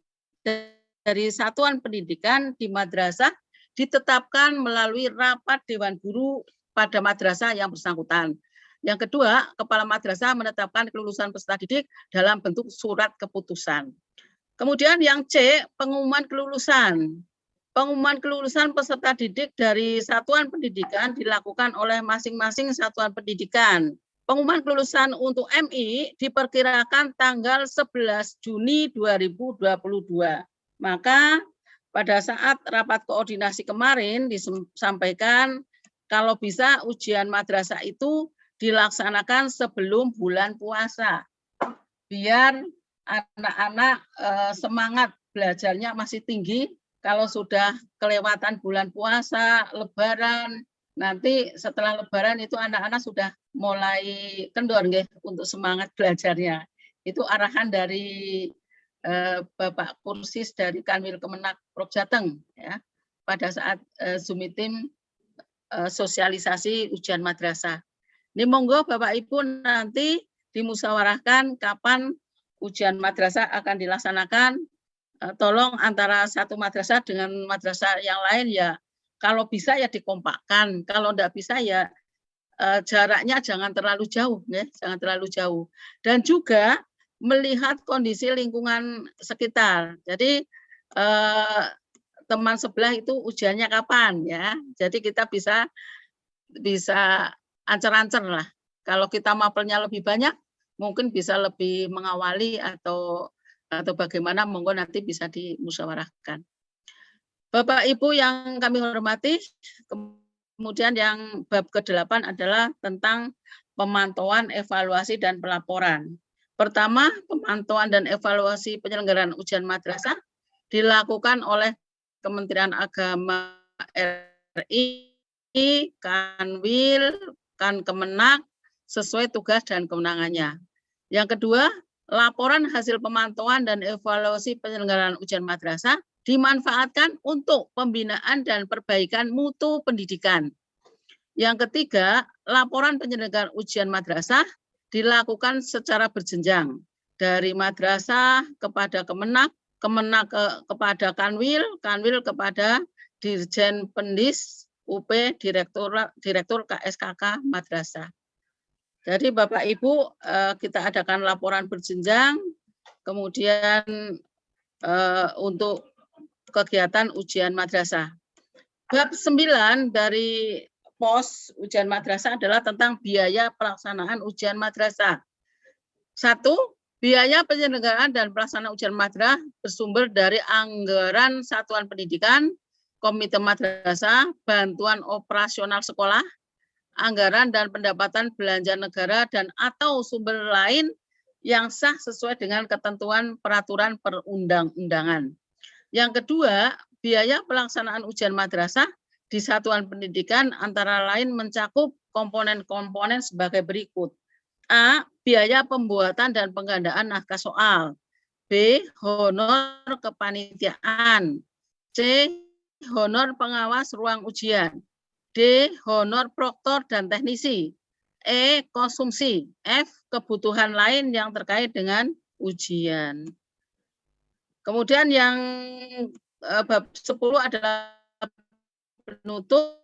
Speaker 1: dari satuan pendidikan di madrasah ditetapkan melalui rapat Dewan Guru pada madrasah yang bersangkutan. Yang kedua, kepala madrasah menetapkan kelulusan peserta didik dalam bentuk surat keputusan. Kemudian yang C, pengumuman kelulusan. Pengumuman kelulusan peserta didik dari satuan pendidikan dilakukan oleh masing-masing satuan pendidikan. Pengumuman kelulusan untuk MI diperkirakan tanggal 11 Juni 2022. Maka pada saat rapat koordinasi kemarin disampaikan kalau bisa ujian madrasah itu dilaksanakan sebelum bulan puasa. Biar anak-anak semangat belajarnya masih tinggi. Kalau sudah kelewatan bulan puasa, lebaran, nanti setelah Lebaran itu anak-anak sudah mulai kendor nggih untuk semangat belajarnya. Itu arahan dari Bapak Kursis dari Kanwil Kemenak Prof Jateng ya pada saat Zoom meeting sosialisasi ujian madrasah. Ini monggo Bapak Ibu nanti dimusyawarahkan kapan ujian madrasah akan dilaksanakan. Tolong antara satu madrasah dengan madrasah yang lain ya kalau bisa ya dikompakkan, kalau enggak bisa ya jaraknya jangan terlalu jauh ya, jangan terlalu jauh. Dan juga melihat kondisi lingkungan sekitar. Jadi teman sebelah itu ujiannya kapan ya. Jadi kita bisa ancer-ancer lah. Kalau kita mapelnya lebih banyak, mungkin bisa lebih mengawali atau bagaimana, monggo nanti bisa dimusyawarahkan. Bapak Ibu yang kami hormati, kemudian yang bab ke-8 adalah tentang pemantauan, evaluasi, dan pelaporan. Pertama, pemantauan dan evaluasi penyelenggaraan ujian madrasah dilakukan oleh Kementerian Agama RI, Kanwil, Kemenak, sesuai tugas dan kewenangannya. Yang kedua, laporan hasil pemantauan dan evaluasi penyelenggaraan ujian madrasah dimanfaatkan untuk pembinaan dan perbaikan mutu pendidikan. Yang ketiga, laporan penyelenggaraan ujian madrasah dilakukan secara berjenjang dari madrasah kepada Kemenak, Kemenak kepada Kanwil, Kanwil kepada Dirjen Pendis, UP, Direktur KSKK Madrasah. Jadi Bapak Ibu kita adakan laporan berjenjang, kemudian untuk kegiatan ujian madrasah. Bab 9 dari pos ujian madrasah adalah tentang biaya pelaksanaan ujian madrasah. 1. Biaya penyelenggaraan dan pelaksanaan ujian madrasah bersumber dari anggaran satuan pendidikan, komite madrasah, bantuan operasional sekolah, anggaran dan pendapatan belanja negara dan atau sumber lain yang sah sesuai dengan ketentuan peraturan perundang-undangan. Yang kedua, biaya pelaksanaan ujian madrasah di satuan pendidikan antara lain mencakup komponen-komponen sebagai berikut. A. Biaya pembuatan dan penggandaan naskah soal. B. Honor kepanitiaan. C. Honor pengawas ruang ujian. D. Honor proktor dan teknisi. E. Konsumsi. F. Kebutuhan lain yang terkait dengan ujian. Kemudian yang bab 10 adalah penutup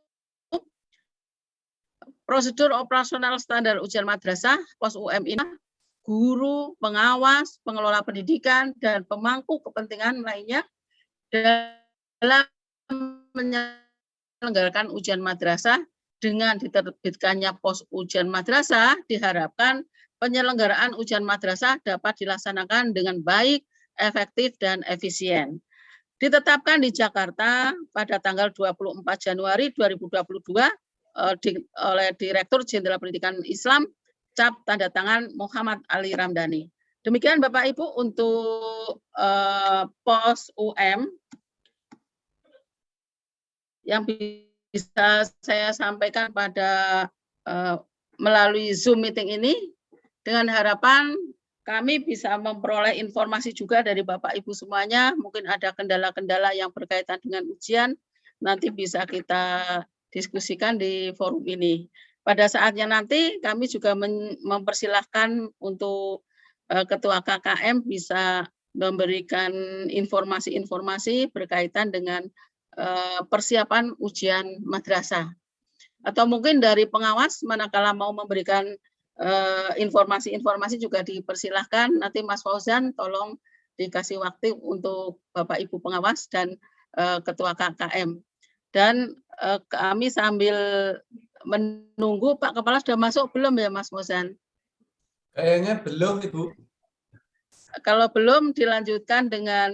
Speaker 1: prosedur operasional standar ujian madrasah pos UM ini guru, pengawas, pengelola pendidikan, dan pemangku kepentingan lainnya dalam menyelenggarakan ujian madrasah. Dengan diterbitkannya pos ujian madrasah, diharapkan penyelenggaraan ujian madrasah dapat dilaksanakan dengan baik, efektif, dan efisien. Ditetapkan di Jakarta pada tanggal 24 Januari 2022 oleh Direktur Jenderal Pendidikan Islam, cap tanda tangan Muhammad Ali Ramdhani. Demikian Bapak Ibu untuk pos UM yang bisa saya sampaikan pada melalui Zoom meeting ini, dengan harapan kami bisa memperoleh informasi juga dari Bapak Ibu semuanya. Mungkin ada kendala-kendala yang berkaitan dengan ujian, nanti bisa kita diskusikan di forum ini. Pada saatnya nanti kami juga mempersilahkan untuk Ketua KKM bisa memberikan informasi-informasi berkaitan dengan persiapan ujian madrasah. Atau mungkin dari pengawas manakala mau memberikan informasi-informasi juga dipersilahkan. Nanti Mas Fauzan tolong dikasih waktu untuk Bapak Ibu pengawas dan Ketua KKM. Dan kami sambil menunggu, Pak Kepala sudah masuk belum ya Mas Fauzan?
Speaker 2: Kayaknya belum Ibu.
Speaker 1: Kalau belum dilanjutkan dengan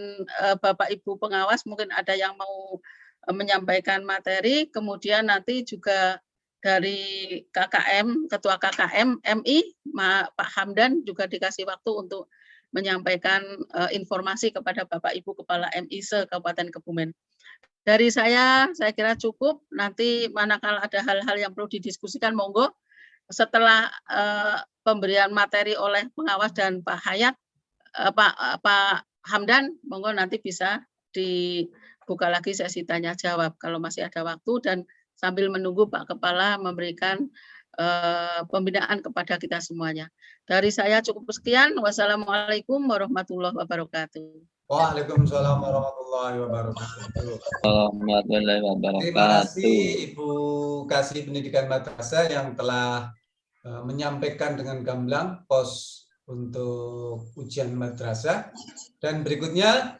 Speaker 1: Bapak Ibu pengawas, mungkin ada yang mau menyampaikan materi, kemudian nanti juga dari KKM, Ketua KKM MI, Pak Hamdan juga dikasih waktu untuk menyampaikan informasi kepada Bapak Ibu Kepala MI se Kabupaten Kebumen. Dari saya kira cukup. Nanti manakala ada hal-hal yang perlu didiskusikan, monggo. Setelah pemberian materi oleh pengawas dan Pak Hayat, Pak Hamdan, monggo nanti bisa dibuka lagi sesi tanya jawab kalau masih ada waktu, dan sambil menunggu Pak Kepala memberikan pembinaan kepada kita semuanya. Dari saya cukup sekian. Wassalamualaikum warahmatullahi wabarakatuh.
Speaker 2: Waalaikumsalam warahmatullahi wabarakatuh.
Speaker 3: Warahmatullahi
Speaker 2: Terima kasih
Speaker 3: wabarakatuh.
Speaker 2: Ibu Kasih Pendidikan Madrasah yang telah menyampaikan dengan gamblang pos untuk ujian madrasah, dan berikutnya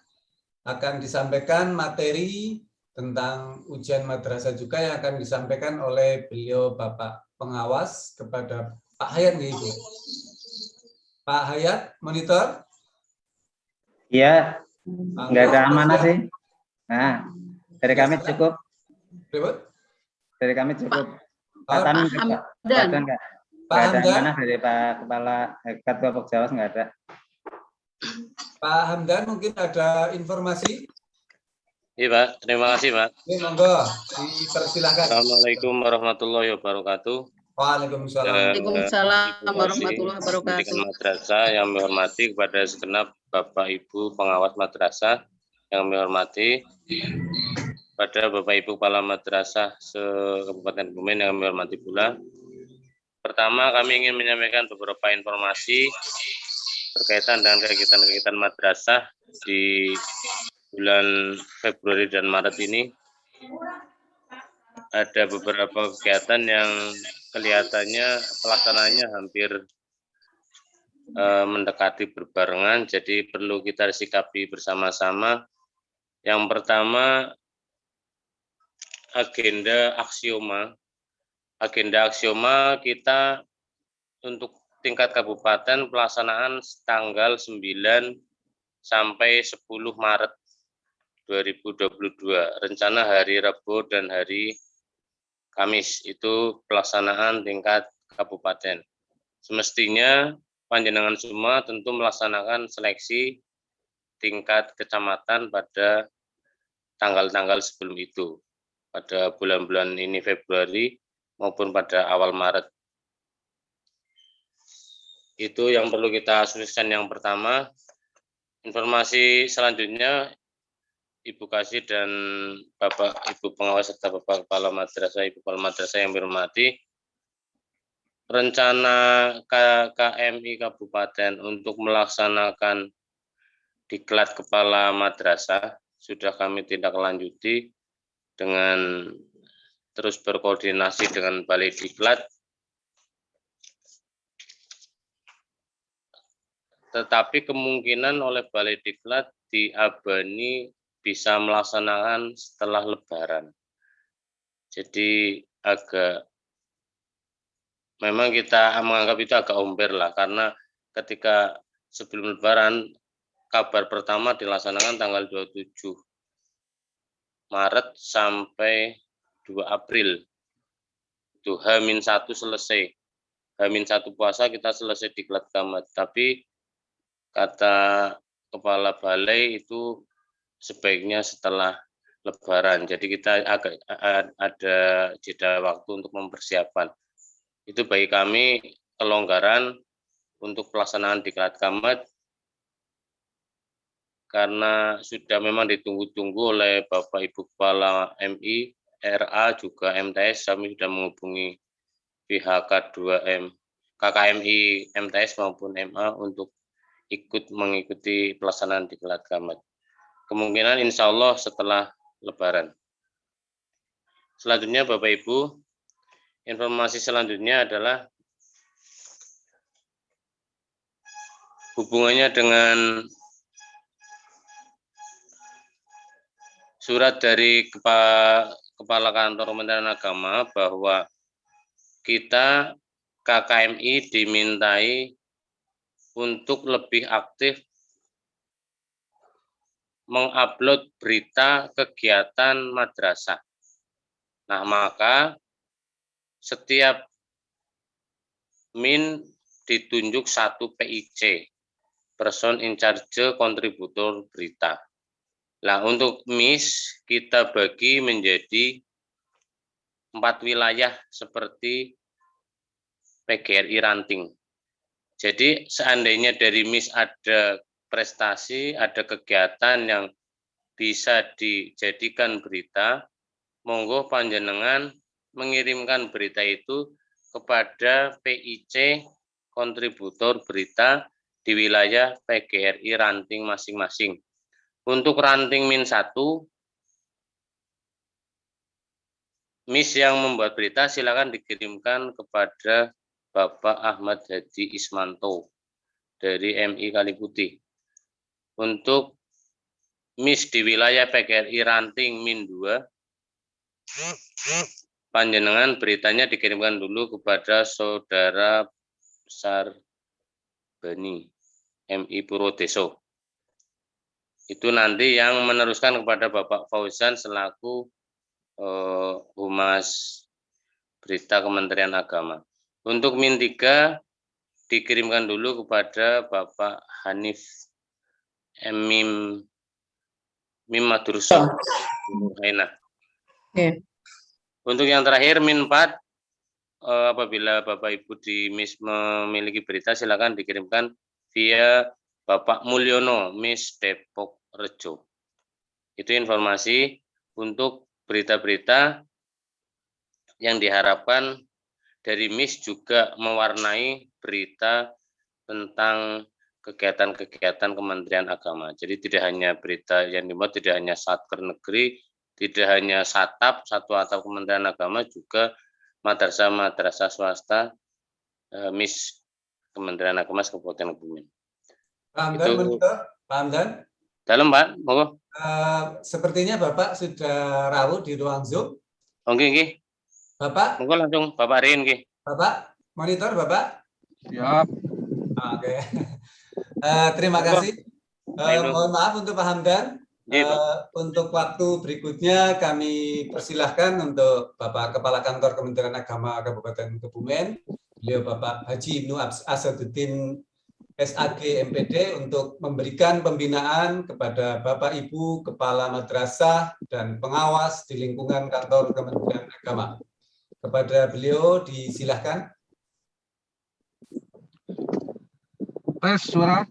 Speaker 2: akan disampaikan materi tentang ujian madrasah juga yang akan disampaikan oleh beliau Bapak Pengawas kepada Pak Hayat nih, Ibu. Pak Hayat, monitor.
Speaker 4: Iya, nggak ada amanah sih. Nah, dari kami cukup. Dari kami cukup.
Speaker 1: Pak Hamdan.
Speaker 4: Nggak ada amanah dari Pak Kepala Ketua Pokjawas, nggak ada.
Speaker 2: Pak Hamdan mungkin ada informasi?
Speaker 3: Iya Pak, terima kasih Pak.
Speaker 2: Oke, monggo, dipersilahkan.
Speaker 3: Assalamualaikum warahmatullahi wabarakatuh.
Speaker 2: Waalaikumsalam.
Speaker 1: Waalaikumsalam warahmatullahi wabarakatuh.
Speaker 3: Pendidikan madrasah yang menghormati kepada segenap Bapak Ibu pengawas madrasah yang menghormati, pada Bapak Ibu Kepala Madrasah se-Kabupaten Kebumen yang menghormati pula. Pertama, kami ingin menyampaikan beberapa informasi berkaitan dengan kegiatan-kegiatan madrasah di bulan Februari dan Maret ini. Ada beberapa kegiatan yang kelihatannya pelaksanaannya hampir mendekati berbarengan, jadi perlu kita sikapi bersama-sama. Yang pertama, agenda aksioma. Agenda aksioma kita untuk tingkat kabupaten pelaksanaan tanggal 9 sampai 10 Maret 2022. Rencana hari Rabu dan hari Kamis itu pelaksanaan tingkat kabupaten. Semestinya panjenengan semua tentu melaksanakan seleksi tingkat kecamatan pada tanggal-tanggal sebelum itu, pada bulan-bulan ini Februari maupun pada awal Maret. Itu yang perlu kita asumsikan yang pertama. Informasi selanjutnya, Ibu Kasih dan Bapak Ibu Pengawas serta Bapak Kepala Madrasah, Ibu Kepala Madrasah yang berhormati, rencana KKMI Kabupaten untuk melaksanakan diklat Kepala Madrasah sudah kami tindak lanjuti dengan terus berkoordinasi dengan Balai Diklat. Tetapi kemungkinan oleh Balai Diklat diabani bisa melaksanakan setelah Lebaran. Jadi memang kita menganggap itu agak omber lah, karena ketika sebelum Lebaran, kabar pertama dilaksanakan tanggal 27 Maret sampai 2 April. Itu H-1 selesai. H-1 puasa kita selesai diklat Camat. Tapi kata Kepala Balai itu sebaiknya setelah Lebaran. Jadi kita agak ada jeda waktu untuk mempersiapkan. Itu bagi kami kelonggaran untuk pelaksanaan diklat Camat, karena sudah memang ditunggu-tunggu oleh Bapak Ibu Kepala MI, RA, juga MTS. Kami sudah menghubungi pihak K2M, KKMI MTS maupun MA untuk ikut mengikuti pelaksanaan diklat Camat. Kemungkinan insya Allah setelah Lebaran. Selanjutnya Bapak Ibu, informasi selanjutnya adalah hubungannya dengan surat dari Kepala Kantor Kementerian Agama bahwa kita KKMI dimintai untuk lebih aktif mengupload berita kegiatan madrasah. Nah, maka setiap MIN ditunjuk 1 PIC, person in charge kontributor berita. Nah, untuk MIS kita bagi menjadi 4 wilayah seperti PGRI Ranting. Jadi seandainya dari MIS ada prestasi, ada kegiatan yang bisa dijadikan berita, monggo panjenengan mengirimkan berita itu kepada PIC kontributor berita di wilayah PGRI Ranting masing-masing. Untuk Ranting Min 1, MIS yang membuat berita silakan dikirimkan kepada Bapak Ahmad Hadi Ismanto dari MI Kaliputih. Untuk MIS di wilayah PGRI Ranting Min 2, panjenengan beritanya dikirimkan dulu kepada Saudara Sarbani MI Purwodeso. Itu nanti yang meneruskan kepada Bapak Fauzan selaku Humas Berita Kementerian Agama. Untuk Min 3 dikirimkan dulu kepada Bapak Hanif Mim Madurso. Untuk yang terakhir Min 4, apabila Bapak Ibu di MIS memiliki berita silakan dikirimkan via Bapak Mulyono MIS Depok Rejo. Itu informasi untuk berita-berita yang diharapkan dari MIS juga mewarnai berita tentang kegiatan-kegiatan Kementerian Agama. Jadi tidak hanya berita yang dimuat, tidak hanya Satker Negeri, tidak hanya Satap, satu atap Kementerian Agama, juga madrasah-madrasah swasta MIS Kementerian Agama Kabupaten Kebumen.
Speaker 2: Pak Hamdan,
Speaker 3: dalam Pak, monggo.
Speaker 2: Sepertinya Bapak sudah rawuh di ruang Zoom.
Speaker 3: Oke.
Speaker 2: Bapak?
Speaker 3: Monggo langsung Bapak Rin, nggih.
Speaker 2: Bapak, monitor Bapak?
Speaker 5: Siap.
Speaker 2: Oke. Terima kasih. Mohon maaf untuk Pak Hamdan. Untuk waktu berikutnya kami persilahkan untuk Bapak Kepala Kantor Kementerian Agama Kabupaten Kebumen, beliau Bapak Haji Ibnu Asaduddin SAG MPD, untuk memberikan pembinaan kepada Bapak Ibu Kepala Madrasah dan pengawas di lingkungan kantor Kementerian Agama. Kepada beliau disilahkan.
Speaker 5: Tes suara.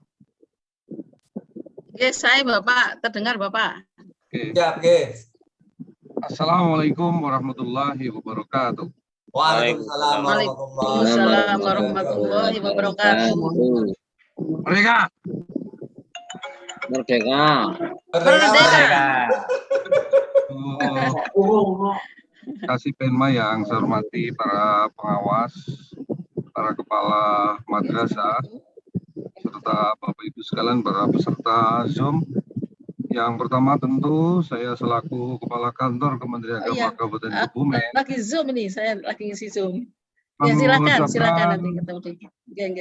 Speaker 1: Oke, saya Bapak, terdengar Bapak.
Speaker 5: Oke.
Speaker 2: Ya, oke.
Speaker 5: Assalamualaikum warahmatullahi wabarakatuh.
Speaker 2: Waalaikumsalam
Speaker 1: warahmatullahi wabarakatuh.
Speaker 5: Merdeka.
Speaker 4: Merdeka.
Speaker 5: Kasih Penma yang saya hormati para pengawas, para kepala madrasah, serta Bapak Ibu sekalian para peserta Zoom. Yang pertama tentu saya selaku Kepala Kantor Kementerian Agama Kabupaten Kebumen.
Speaker 1: Lagi Zoom ini, saya lagi ngisi Zoom. Ya, silakan nanti ketemu di.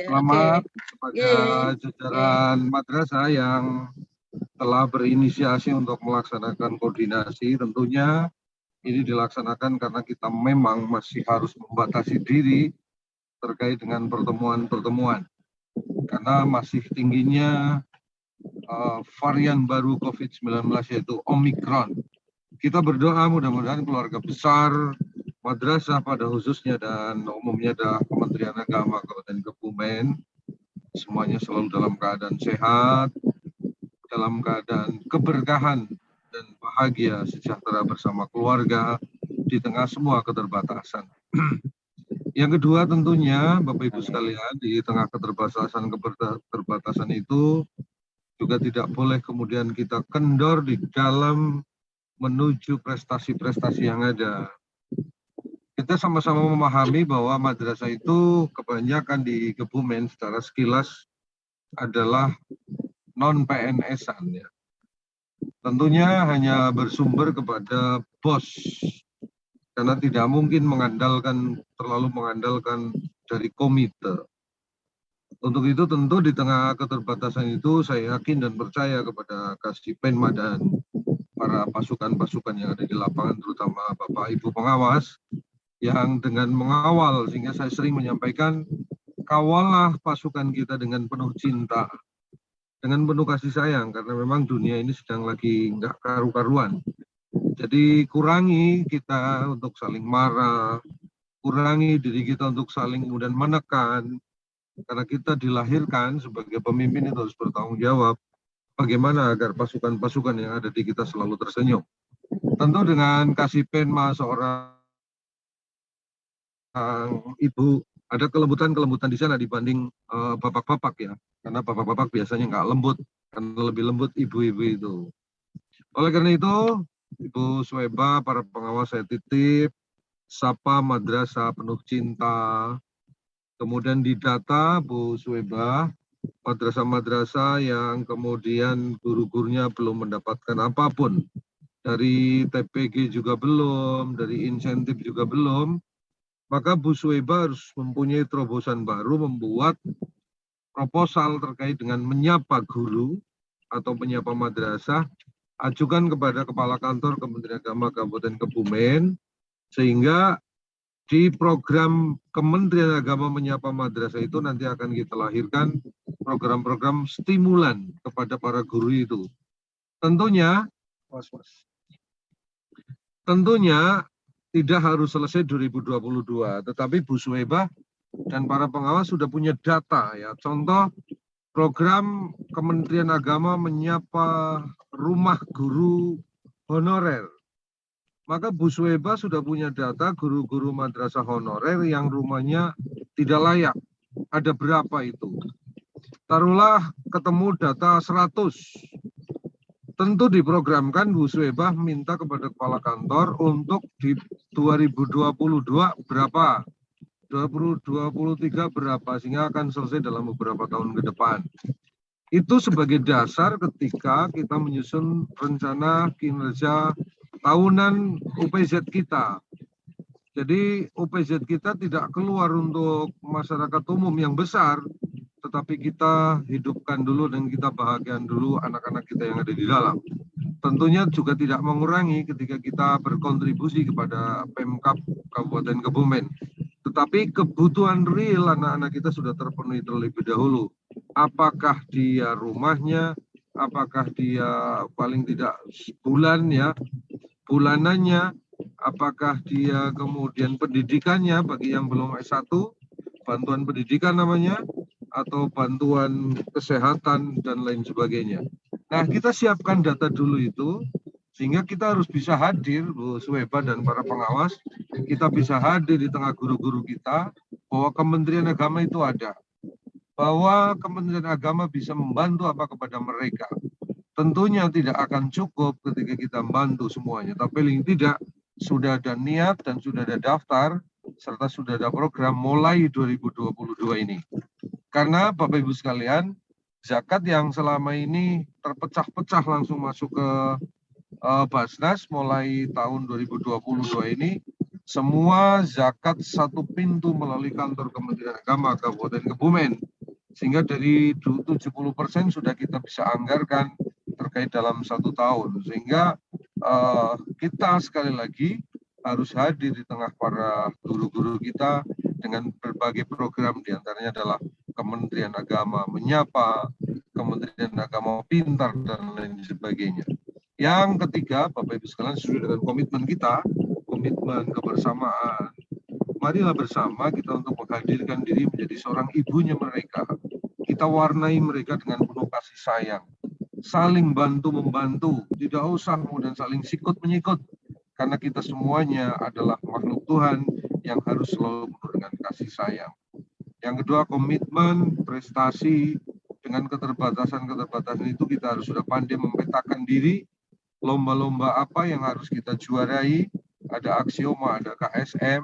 Speaker 5: Selamat kepada jajaran madrasah yang telah berinisiasi untuk melaksanakan koordinasi. Tentunya ini dilaksanakan karena kita memang masih harus membatasi diri terkait dengan pertemuan-pertemuan. Karena masih tingginya varian baru COVID-19 yaitu Omikron. Kita berdoa mudah-mudahan keluarga besar madrasah pada khususnya dan umumnya adalah Kementerian Agama Kabupaten Kebumen semuanya selalu dalam keadaan sehat, dalam keadaan keberkahan dan bahagia sejahtera bersama keluarga di tengah semua keterbatasan. Yang kedua tentunya Bapak Ibu sekalian, di tengah keterbatasan itu juga tidak boleh kemudian kita kendor di dalam menuju prestasi-prestasi yang ada. Kita sama-sama memahami bahwa madrasah itu kebanyakan di Kebumen secara sekilas adalah non-PNS-an ya. Tentunya hanya bersumber kepada BOS karena tidak mungkin terlalu mengandalkan dari komite. Untuk itu tentu di tengah keterbatasan itu saya yakin dan percaya kepada Kasih Penma dan para pasukan-pasukan yang ada di lapangan, terutama Bapak Ibu pengawas yang dengan mengawal, sehingga saya sering menyampaikan, kawallah pasukan kita dengan penuh cinta. dengan penuh kasih sayang, karena memang dunia ini sedang lagi nggak karu-karuan. Jadi kurangi kita untuk saling marah, kurangi diri kita untuk saling kemudian menekan, karena kita dilahirkan sebagai pemimpin itu harus bertanggung jawab bagaimana agar pasukan-pasukan yang ada di kita selalu tersenyum. Tentu dengan kasih penma seorang ibu, ada kelembutan-kelembutan di sana dibanding bapak-bapak ya, karena bapak-bapak biasanya nggak lembut, karena lebih lembut ibu-ibu itu. Oleh karena itu, Ibu Suwaiba, para pengawas saya titip, sapa madrasah penuh cinta. Kemudian didata Bu Suwaiba, madrasah-madrasah yang kemudian guru-gurunya belum mendapatkan apapun. Dari TPG juga belum, dari insentif juga belum. Maka Bu Suwaiba harus mempunyai terobosan baru, membuat proposal terkait dengan menyapa guru atau menyapa madrasah, ajukan kepada Kepala Kantor Kementerian Agama Kabupaten Kebumen, sehingga di program Kementerian Agama menyapa madrasah itu nanti akan kita lahirkan program-program stimulan kepada para guru itu. Tentunya tidak harus selesai 2022, tetapi Bu Suwaiba dan para pengawas sudah punya data ya. Contoh program Kementerian Agama menyapa rumah guru honorer. Maka Bu Suwaiba sudah punya data guru-guru madrasah honorer yang rumahnya tidak layak. Ada berapa itu? Taruhlah ketemu data 100. Tentu diprogramkan Bu Suwaiba minta kepada Kepala Kantor untuk di 2022 berapa? 2023 berapa? Sehingga akan selesai dalam beberapa tahun ke depan. Itu sebagai dasar ketika kita menyusun rencana kinerja tahunan UPZ kita. Jadi UPZ kita tidak keluar untuk masyarakat umum yang besar, tetapi kita hidupkan dulu dan kita bahagian dulu anak-anak kita yang ada di dalam. Tentunya juga tidak mengurangi ketika kita berkontribusi kepada Pemkab Kabupaten Kebumen. Tetapi kebutuhan real anak-anak kita sudah terpenuhi terlebih dahulu. Apakah dia rumahnya, apakah dia paling tidak bulanannya, apakah dia kemudian pendidikannya bagi yang belum S1, bantuan pendidikan namanya, atau bantuan kesehatan dan lain sebagainya. Nah, kita siapkan data dulu itu, sehingga kita harus bisa hadir, Bu Suwaiba dan para pengawas, kita bisa hadir di tengah guru-guru kita, bahwa Kementerian Agama itu ada. Bahwa Kementerian Agama bisa membantu apa kepada mereka. Tentunya tidak akan cukup ketika kita membantu semuanya, tapi paling tidak sudah ada niat dan sudah ada daftar, serta sudah ada program mulai 2022 ini. Karena Bapak Ibu sekalian, zakat yang selama ini terpecah-pecah langsung masuk ke Basnas mulai tahun 2022 ini, semua zakat satu pintu melalui kantor Kementerian Agama Kabupaten Kebumen. Sehingga dari 70% sudah kita bisa anggarkan terkait dalam 1 tahun. Sehingga kita sekali lagi harus hadir di tengah para guru-guru kita dengan berbagai program, diantaranya adalah Kementerian Agama menyapa, Kementerian Agama pintar, dan lain sebagainya. Yang ketiga, Bapak Ibu sekalian, sesuai dengan komitmen kita, komitmen kebersamaan, marilah bersama kita untuk menghadirkan diri menjadi seorang ibunya mereka. Kita warnai mereka dengan penuh kasih sayang, saling bantu-membantu, tidak usah kemudian saling sikut-menyikut, karena kita semuanya adalah makhluk Tuhan yang harus selalu penuh dengan kasih sayang. Yang kedua, komitmen, prestasi, dengan keterbatasan-keterbatasan itu kita harus sudah pandai memetakan diri, lomba-lomba apa yang harus kita juarai, ada aksioma, ada KSM,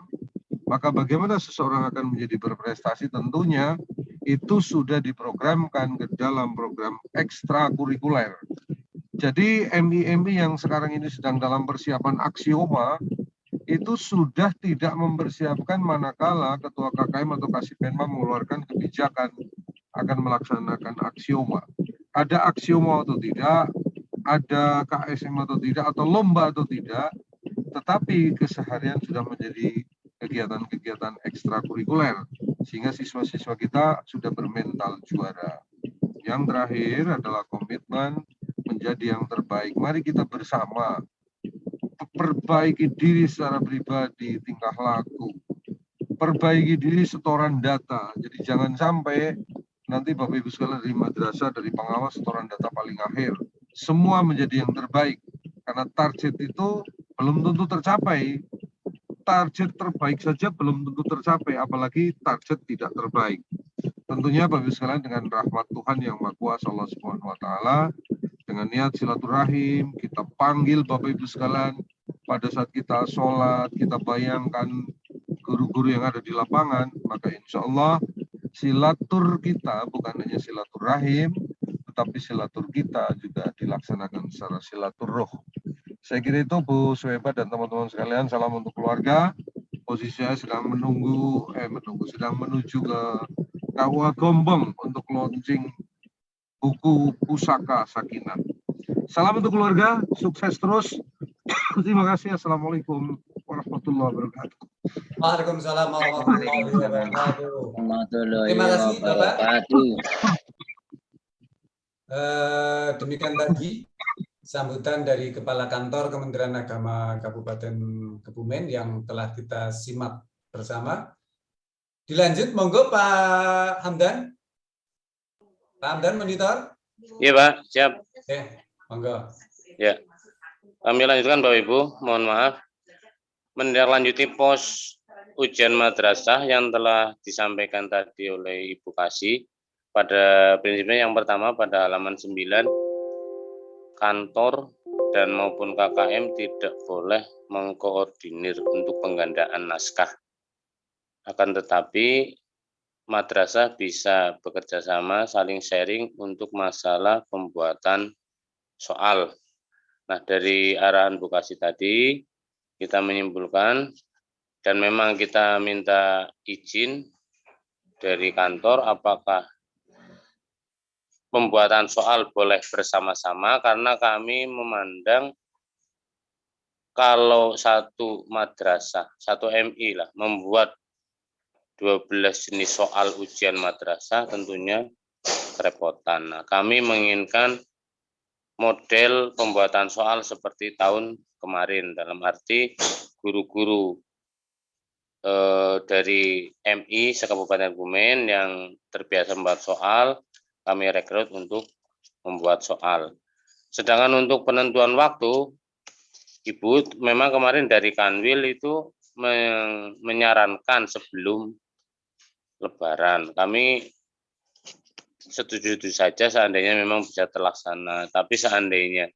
Speaker 5: maka bagaimana seseorang akan menjadi berprestasi, tentunya itu sudah diprogramkan ke dalam program ekstrakurikuler. Jadi MI-MI yang sekarang ini sedang dalam persiapan aksioma, itu sudah tidak mempersiapkan manakala Ketua KKM atau Kasipenma mengeluarkan kebijakan akan melaksanakan aksioma. Ada aksioma atau tidak, ada KSM atau tidak, atau lomba atau tidak, tetapi keseharian sudah menjadi kegiatan-kegiatan ekstrakurikuler, sehingga siswa-siswa kita sudah bermental juara. Yang terakhir adalah komitmen menjadi yang terbaik. Mari kita bersama perbaiki diri secara pribadi, tingkah laku, perbaiki diri setoran data. Jadi jangan sampai nanti Bapak Ibu sekalian dari madrasah, dari pengawas setoran data paling akhir. Semua menjadi yang terbaik. Karena target itu belum tentu tercapai. Target terbaik saja belum tentu tercapai, apalagi target tidak terbaik. Tentunya Bapak Ibu sekalian dengan rahmat Tuhan yang Maha Kuasa Allah Subhanahu wa taala, dengan niat silaturahim, kita panggil Bapak Ibu sekalian pada saat kita sholat, kita bayangkan guru-guru yang ada di lapangan, maka insya Allah silatur kita bukan hanya silaturahim, tetapi silatur kita juga dilaksanakan secara silaturruh. Saya kira itu Bu Suhaiba dan teman-teman sekalian, salam untuk keluarga. Posisi saya sedang sedang menuju ke KUA Gombong untuk launching buku Pusaka Sakinah. Salam untuk keluarga, sukses terus. Terima kasih. Assalamualaikum warahmatullahi wabarakatuh.
Speaker 2: Waalaikumsalam warahmatullahi wabarakatuh. Terima kasih Bapak. Demikian tadi sambutan dari Kepala Kantor Kementerian Agama Kabupaten Kebumen yang telah kita simak bersama. Dilanjut, monggo Pak Hamdan. Pak Hamdan, monitor.
Speaker 3: Iya Pak, siap.
Speaker 2: Monggo.
Speaker 3: Ya, kami lanjutkan Bapak Ibu, mohon maaf. Menindaklanjuti pos ujian madrasah yang telah disampaikan tadi oleh Ibu Kasih. Pada prinsipnya yang pertama pada halaman 9, kantor dan maupun KKM tidak boleh mengkoordinir untuk penggandaan naskah. Akan tetapi madrasah bisa bekerja sama, saling sharing untuk masalah pembuatan soal. Nah, dari arahan Bu Kasih tadi, kita menyimpulkan, dan memang kita minta izin dari kantor, apakah pembuatan soal boleh bersama-sama, karena kami memandang kalau satu madrasah, satu MI lah, membuat 12 jenis soal ujian madrasah tentunya kerepotan. Nah, kami menginginkan model pembuatan soal seperti tahun kemarin, dalam arti guru-guru dari MI se-Kabupaten Kebumen yang terbiasa membuat soal, kami rekrut untuk membuat soal. Sedangkan untuk penentuan waktu, Ibu memang kemarin dari Kanwil itu menyarankan sebelum Lebaran. Kami setuju saja seandainya memang bisa terlaksana, tapi seandainya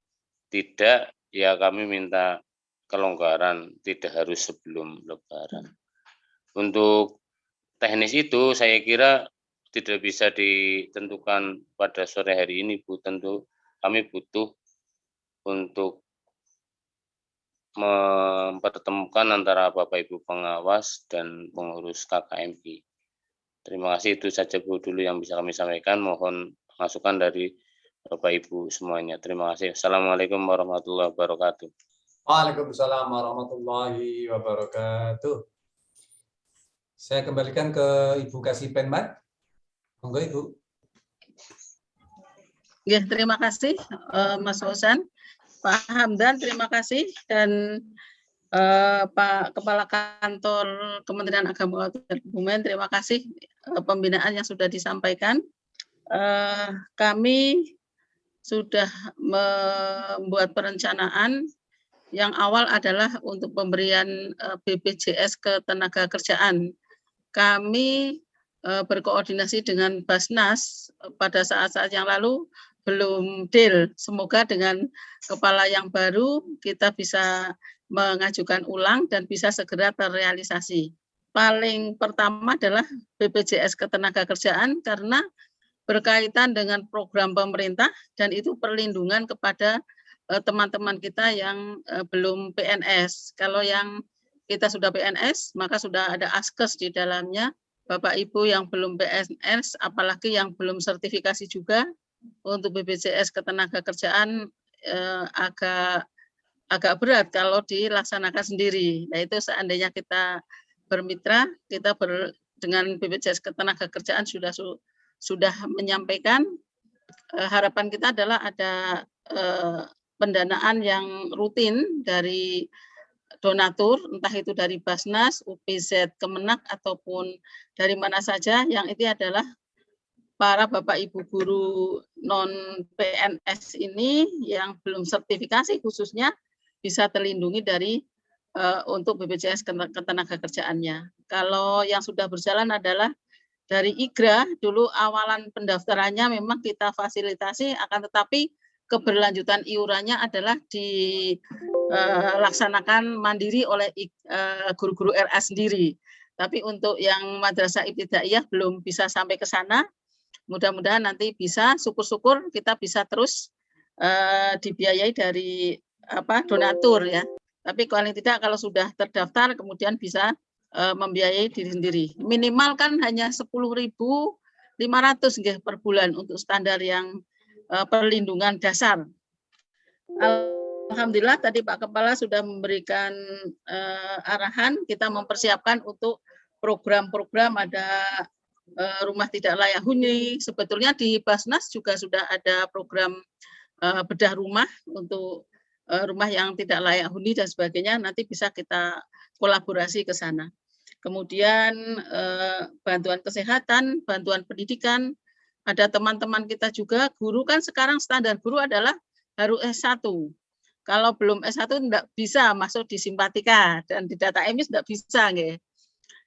Speaker 3: tidak, ya kami minta kelonggaran, tidak harus sebelum Lebaran. Untuk teknis itu saya kira tidak bisa ditentukan pada sore hari ini, Bu. Tentu kami butuh untuk mempertemukan antara Bapak Ibu pengawas dan pengurus KKMI. Terima kasih, itu saja Bu dulu yang bisa kami sampaikan. Mohon masukan dari Bapak Ibu semuanya. Terima kasih. Assalamualaikum warahmatullahi wabarakatuh.
Speaker 2: Waalaikumsalam warahmatullahi wabarakatuh. Saya kembalikan ke Ibu Kasih Penmat. Monggo Ibu.
Speaker 1: Ya, terima kasih Mas Hosan, Pak Hamdan, terima kasih, dan Pak Kepala Kantor Kementerian Agama Kebumen, terima kasih pembinaan yang sudah disampaikan. Kami sudah membuat perencanaan yang awal adalah untuk pemberian BPJS Ketenagakerjaan. Kami berkoordinasi dengan Basnas pada saat-saat yang lalu, belum deal. Semoga dengan kepala yang baru kita bisa mengajukan ulang dan bisa segera terrealisasi. Paling pertama adalah BPJS Ketenagakerjaan karena berkaitan dengan program pemerintah dan itu perlindungan kepada teman-teman kita yang belum PNS. Kalau yang kita sudah PNS, maka sudah ada askes di dalamnya. Bapak Ibu yang belum PNS, apalagi yang belum sertifikasi juga, untuk BPJS Ketenagakerjaan agak berat kalau dilaksanakan sendiri. Nah, itu seandainya kita bermitra, dengan BPJS Ketenagakerjaan sudah menyampaikan harapan kita adalah ada pendanaan yang rutin dari donatur, entah itu dari Basnas, UPZ, Kemenak, ataupun dari mana saja, yang itu adalah para Bapak Ibu guru non-PNS ini yang belum sertifikasi khususnya bisa terlindungi dari untuk BPJS Ketenagakerjaannya. Kalau yang sudah berjalan adalah dari IGRA, dulu awalan pendaftarannya memang kita fasilitasi, akan tetapi keberlanjutan iurannya adalah dilaksanakan mandiri oleh guru-guru RA sendiri. Tapi untuk yang madrasah ibtidaiyah belum bisa sampai ke sana. Mudah-mudahan nanti bisa, syukur-syukur kita bisa terus dibiayai dari donatur ya. Tapi paling tidak kalau sudah terdaftar kemudian bisa membiayai diri sendiri. Minimal kan hanya 10.500 per bulan untuk standar yang perlindungan dasar. Alhamdulillah tadi Pak Kepala sudah memberikan arahan, kita mempersiapkan untuk program-program, ada rumah tidak layak huni. Sebetulnya di Basnas juga sudah ada program bedah rumah untuk rumah yang tidak layak huni dan sebagainya, nanti bisa kita kolaborasi ke sana. Kemudian bantuan kesehatan, bantuan pendidikan, ada teman-teman kita juga, guru kan sekarang standar guru adalah harus S1. Kalau belum S1 tidak bisa masuk di Simpatika dan di Data Emis tidak bisa. Nggih.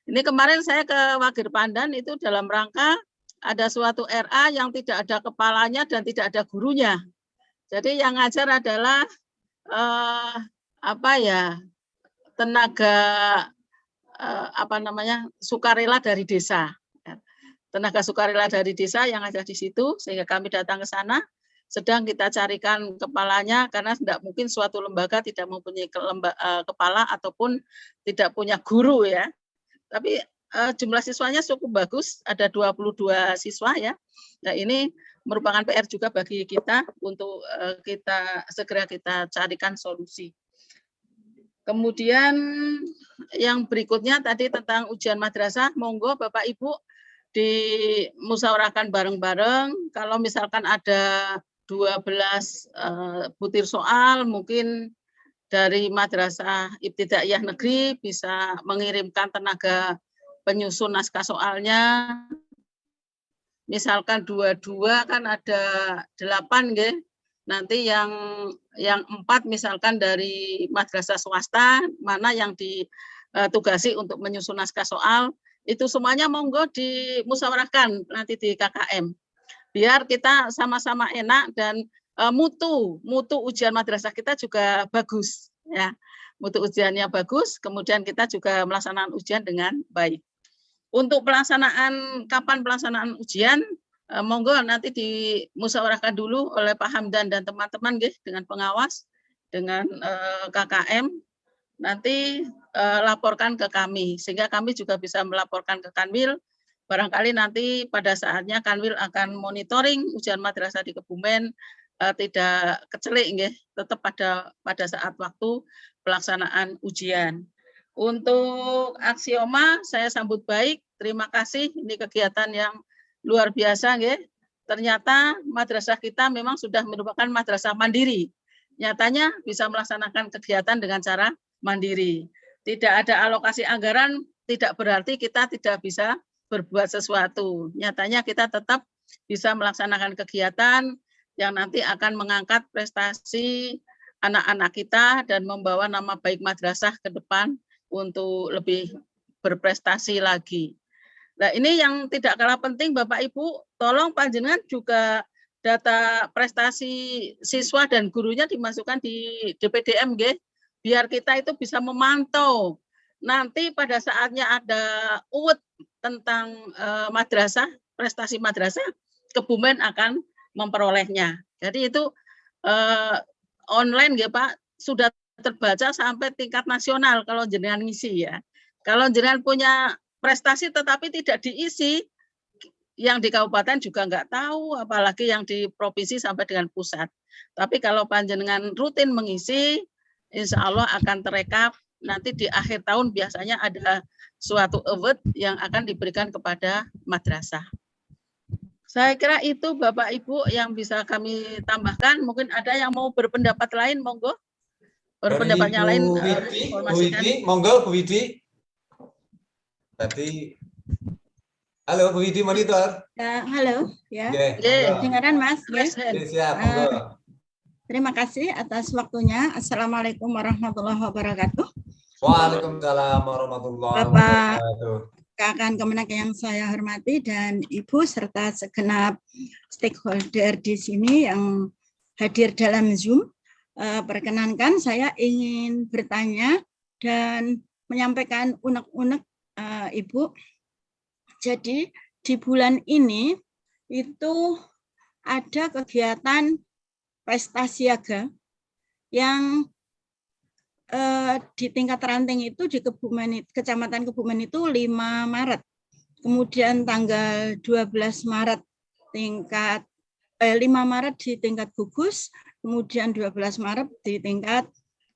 Speaker 1: Ini kemarin saya ke Wagir Pandan itu dalam rangka ada suatu RA yang tidak ada kepalanya dan tidak ada gurunya. Jadi yang ngajar adalah tenaga sukarela dari desa. Tenaga sukarela dari desa yang ada di situ, sehingga kami datang ke sana, sedang kita carikan kepalanya, karena tidak mungkin suatu lembaga tidak mempunyai kepala ataupun tidak punya guru ya. Tapi jumlah siswanya cukup bagus, ada 22 siswa ya. Nah ini merupakan PR juga bagi kita untuk segera kita carikan solusi. Kemudian yang berikutnya tadi tentang ujian madrasah, monggo Bapak Ibu dimusyawarahkan bareng-bareng. Kalau misalkan ada 12 butir soal, mungkin dari madrasah ibtidaiyah negeri bisa mengirimkan tenaga penyusun naskah soalnya. Misalkan 22 kan ada 8 nggih. Nanti yang 4 misalkan dari madrasah swasta, mana yang ditugasi untuk menyusun naskah soal, itu semuanya monggo dimusyawarahkan nanti di KKM. Biar kita sama-sama enak dan mutu ujian madrasah kita juga bagus ya. Mutu ujiannya bagus, kemudian kita juga melaksanakan ujian dengan baik. Untuk kapan pelaksanaan ujian, monggo nanti dimusyawarahkan dulu oleh Pak Hamdan dan teman-teman dengan pengawas, dengan KKM. Nanti laporkan ke kami, sehingga kami juga bisa melaporkan ke Kanwil. Barangkali nanti pada saatnya Kanwil akan monitoring ujian madrasah di Kebumen, tidak kecelik, tetap pada saat waktu pelaksanaan ujian. Untuk aksioma saya sambut baik, terima kasih. Ini kegiatan yang luar biasa, ternyata madrasah kita memang sudah merupakan madrasah mandiri. Nyatanya bisa melaksanakan kegiatan dengan cara mandiri. Tidak ada alokasi anggaran, tidak berarti kita tidak bisa berbuat sesuatu. Nyatanya kita tetap bisa melaksanakan kegiatan yang nanti akan mengangkat prestasi anak-anak kita dan membawa nama baik madrasah ke depan untuk lebih berprestasi lagi. Nah, ini yang tidak kalah penting Bapak Ibu, tolong panjenengan juga data prestasi siswa dan gurunya dimasukkan di DPDM, biar kita itu bisa memantau. Nanti pada saatnya ada UUD tentang madrasah, prestasi madrasah, Kebumen akan memperolehnya. Jadi itu online Pak, sudah terbaca sampai tingkat nasional kalau jenengan ngisi ya. Kalau jenengan punya prestasi tetapi tidak diisi, yang di kabupaten juga nggak tahu, apalagi yang di provinsi sampai dengan pusat. Tapi kalau panjenengan rutin mengisi, insya Allah akan terekap. Nanti di akhir tahun biasanya ada suatu award yang akan diberikan kepada madrasah. Saya kira itu Bapak Ibu yang bisa kami tambahkan. Mungkin ada yang mau berpendapat lain, monggo. Berpendapatnya lain.
Speaker 2: Bu Widi, monggo Bu Widi. Tadi, halo Bu Widi monitor.
Speaker 6: Halo, ya.
Speaker 2: Okay,
Speaker 6: Dengaran Mas?
Speaker 2: Siap, monggo.
Speaker 6: Terima kasih atas waktunya. Assalamualaikum warahmatullahi wabarakatuh.
Speaker 2: Waalaikumsalam warahmatullahi wabarakatuh.
Speaker 6: Kakak Kemenak yang saya hormati dan Ibu serta segenap stakeholder di sini yang hadir dalam Zoom. Perkenankan saya ingin bertanya dan menyampaikan unek-unek Ibu. Jadi di bulan ini itu ada kegiatan pesta siaga yang di tingkat ranting itu di Kecamatan Kebumen itu 5 Maret. Kemudian tanggal 12 Maret 5 Maret di tingkat Gugus, kemudian 12 Maret di tingkat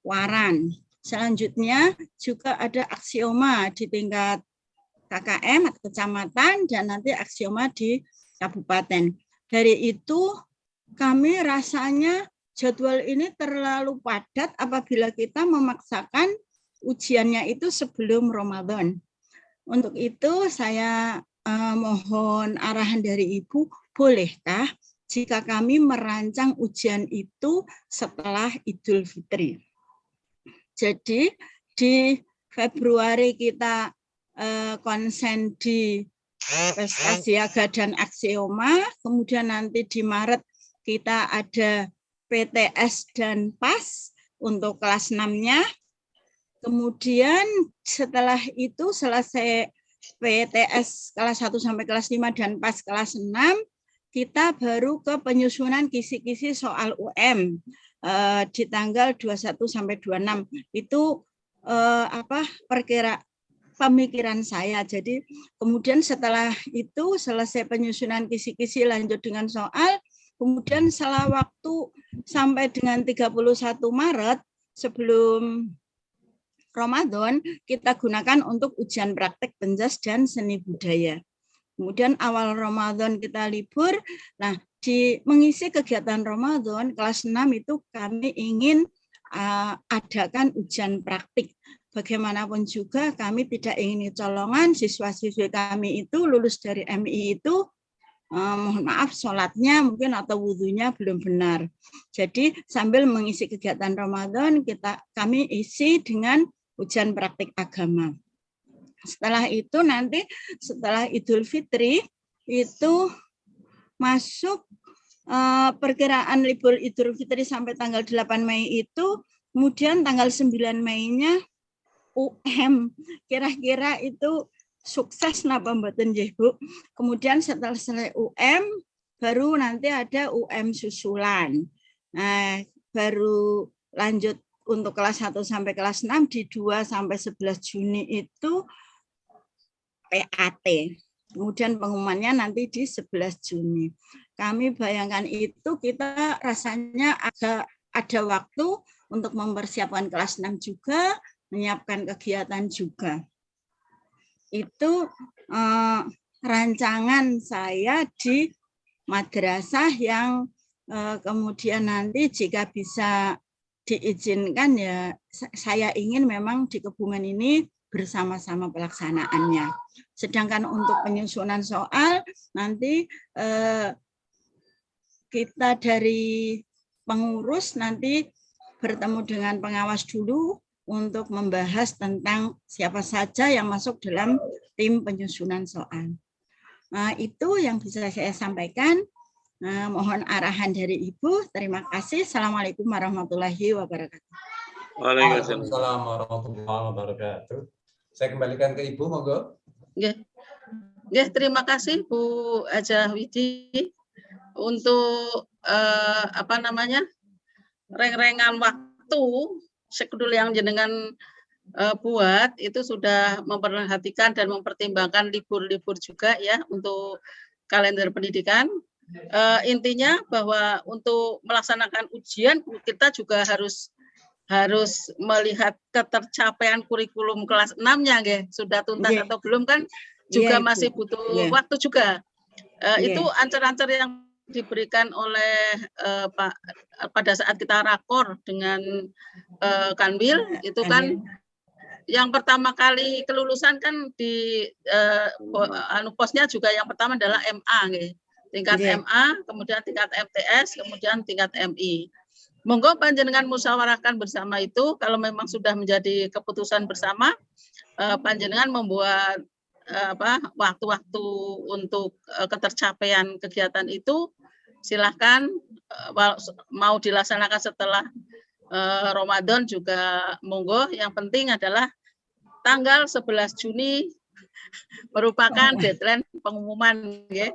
Speaker 6: Waran. Selanjutnya juga ada aksioma di tingkat KKM atau kecamatan dan nanti aksioma di kabupaten. Dari itu kami rasanya jadwal ini terlalu padat apabila kita memaksakan ujiannya itu sebelum Ramadan. Untuk itu saya mohon arahan dari Ibu, bolehkah jika kami merancang ujian itu setelah Idul Fitri? Jadi di Februari kita konsen di pesta siaga dan aksioma, kemudian nanti di Maret kita ada PTS dan PAS untuk kelas 6-nya. Kemudian setelah itu selesai PTS kelas 1 sampai kelas 5 dan PAS kelas 6, kita baru ke penyusunan kisi-kisi soal UM di tanggal 21 sampai 26. Itu pemikiran saya. Jadi kemudian setelah itu selesai penyusunan kisi-kisi lanjut dengan soal. Kemudian setelah waktu sampai dengan 31 Maret sebelum Ramadan kita gunakan untuk ujian praktek penjas dan seni budaya. Kemudian awal Ramadan kita libur. Nah, di mengisi kegiatan Ramadan kelas 6 itu kami ingin adakan ujian praktik. Bagaimanapun juga kami tidak ingin colongan siswa-siswi kami itu lulus dari MI itu mohon maaf sholatnya mungkin atau wudhunya belum benar. Jadi sambil mengisi kegiatan Ramadan kami isi dengan ujian praktik agama. Setelah itu nanti setelah Idul Fitri itu masuk perkiraan libur Idul Fitri sampai tanggal 8 Mei itu, kemudian tanggal 9 Mei-nya UM. Kira-kira itu sukses napa mboten nggih Bu. Kemudian setelah selesai UM baru nanti ada UM susulan. Nah, baru lanjut untuk kelas 1 sampai kelas 6 di 2 sampai 11 Juni itu PAT. Kemudian pengumumannya nanti di 11 Juni. Kami bayangkan itu kita rasanya ada waktu untuk mempersiapkan kelas 6 juga, menyiapkan kegiatan juga. Itu rancangan saya di madrasah yang kemudian nanti jika bisa diizinkan ya saya ingin memang di Kebumen ini bersama-sama pelaksanaannya. Sedangkan untuk penyusunan soal nanti kita dari pengurus nanti bertemu dengan pengawas dulu untuk membahas tentang siapa saja yang masuk dalam tim penyusunan soal. Nah, itu yang bisa saya sampaikan. Nah, mohon arahan dari Ibu. Terima kasih. Assalamualaikum warahmatullahi wabarakatuh.
Speaker 2: Waalaikumsalam warahmatullahi wabarakatuh. Saya kembalikan ke Ibu, monggo.
Speaker 1: Ya, terima kasih Bu Haja Widi untuk reng-rengan waktu skedul yang jenengan buat itu sudah memperhatikan dan mempertimbangkan libur-libur juga ya untuk kalender pendidikan. Intinya bahwa untuk melaksanakan ujian kita juga harus melihat ketercapaian kurikulum kelas 6-nya sudah tuntas atau belum kan juga masih butuh waktu juga. Itu ancer-ancer yang diberikan oleh Pak pada saat kita rakor dengan Kanwil itu kan yang pertama kali kelulusan kan di posnya juga yang pertama adalah MA nggih. Tingkat MA, kemudian tingkat MTS, kemudian tingkat MI. Monggo panjenengan musyawarahkan bersama itu, kalau memang sudah menjadi keputusan bersama, panjenengan membuat waktu-waktu untuk ketercapaian kegiatan itu, silahkan mau dilaksanakan setelah Ramadan juga monggo. Yang penting adalah tanggal 11 Juni merupakan deadline pengumuman, ya.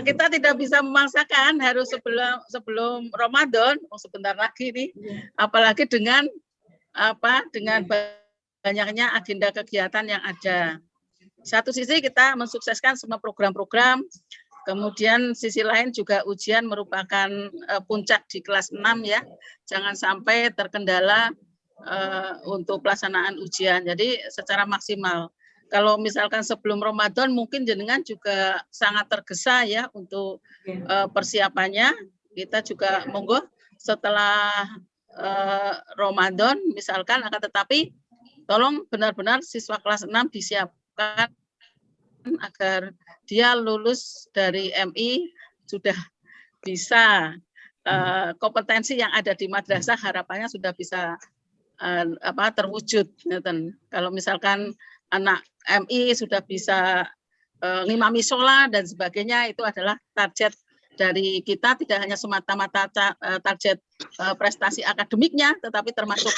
Speaker 1: Kita tidak bisa memaksakan harus sebelum Ramadan, sebentar lagi nih, apalagi dengan banyaknya agenda kegiatan yang ada. Satu sisi kita mensukseskan semua program-program, kemudian sisi lain juga ujian merupakan puncak di kelas 6 ya. Jangan sampai terkendala untuk pelaksanaan ujian. Jadi secara maksimal. Kalau misalkan sebelum Ramadan mungkin jenengan juga sangat tergesa ya untuk persiapannya. Kita juga monggo setelah Ramadan misalkan, akan tetapi tolong benar-benar siswa kelas 6 disiapkan agar dia lulus dari MI sudah bisa kompetensi yang ada di madrasah, harapannya sudah bisa terwujud. Kalau misalkan anak MI sudah bisa ngimami sholat dan sebagainya, itu adalah target dari kita, tidak hanya semata-mata target prestasi akademiknya, tetapi termasuk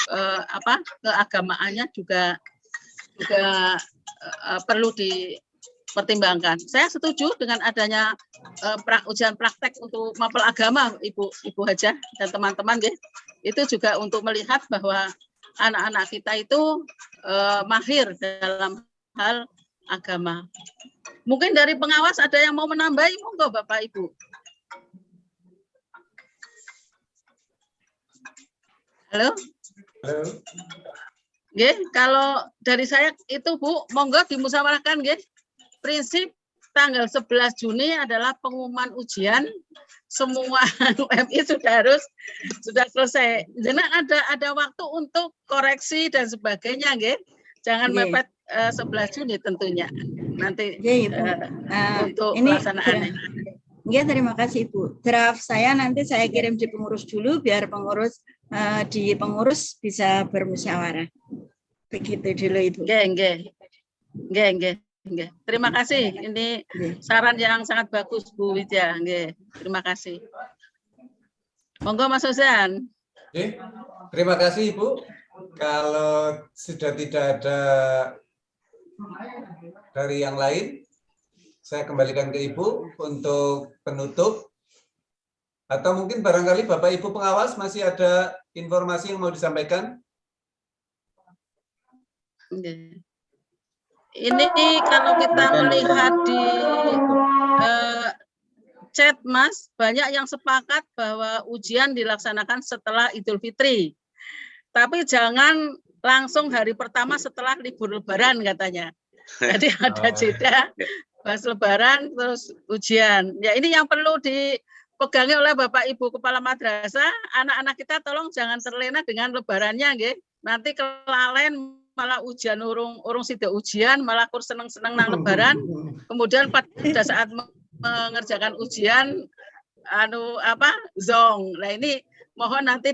Speaker 1: keagamaannya juga perlu dipertimbangkan. Saya setuju dengan adanya ujian praktek untuk mapel agama, Ibu Hajah dan teman-teman, itu juga untuk melihat bahwa anak-anak kita itu mahir dalam hal agama. Mungkin dari pengawas ada yang mau menambahi, monggo Bapak Ibu. Halo?
Speaker 2: Halo.
Speaker 1: Kalau dari saya itu Bu, monggo dimusyawarahkan prinsip tanggal 11 Juni adalah pengumuman ujian, semua UMI sudah selesai. Jadi ada waktu untuk koreksi dan sebagainya, jangan mepet 11 Juni tentunya. Nanti untuk pelaksanaannya.
Speaker 6: Terima kasih Ibu. Draft saya nanti saya kirim di pengurus dulu biar pengurus bisa bermusyawarah. Begitu dulu Ibu.
Speaker 1: Terima kasih. Ini saran yang sangat bagus Bu Widya. Terima kasih. Monggo Mas Huzan.
Speaker 2: Terima kasih Ibu. Kalau sudah tidak ada dari yang lain, saya kembalikan ke Ibu untuk penutup. Atau mungkin barangkali Bapak Ibu pengawas masih ada informasi yang mau disampaikan?
Speaker 1: Ini kalau kita melihat di chat Mas, banyak yang sepakat bahwa ujian dilaksanakan setelah Idul Fitri. Tapi jangan langsung hari pertama setelah libur Lebaran katanya. Jadi ada jeda pas Lebaran terus ujian. Ya ini yang perlu dipegangi oleh Bapak Ibu Kepala Madrasah. Anak-anak kita tolong jangan terlena dengan Lebarannya, nanti kelalen malah ujian urung sida ujian, malah kur seneng-seneng nang Lebaran. Kemudian pada saat mengerjakan ujian zong. Nah ini mohon nanti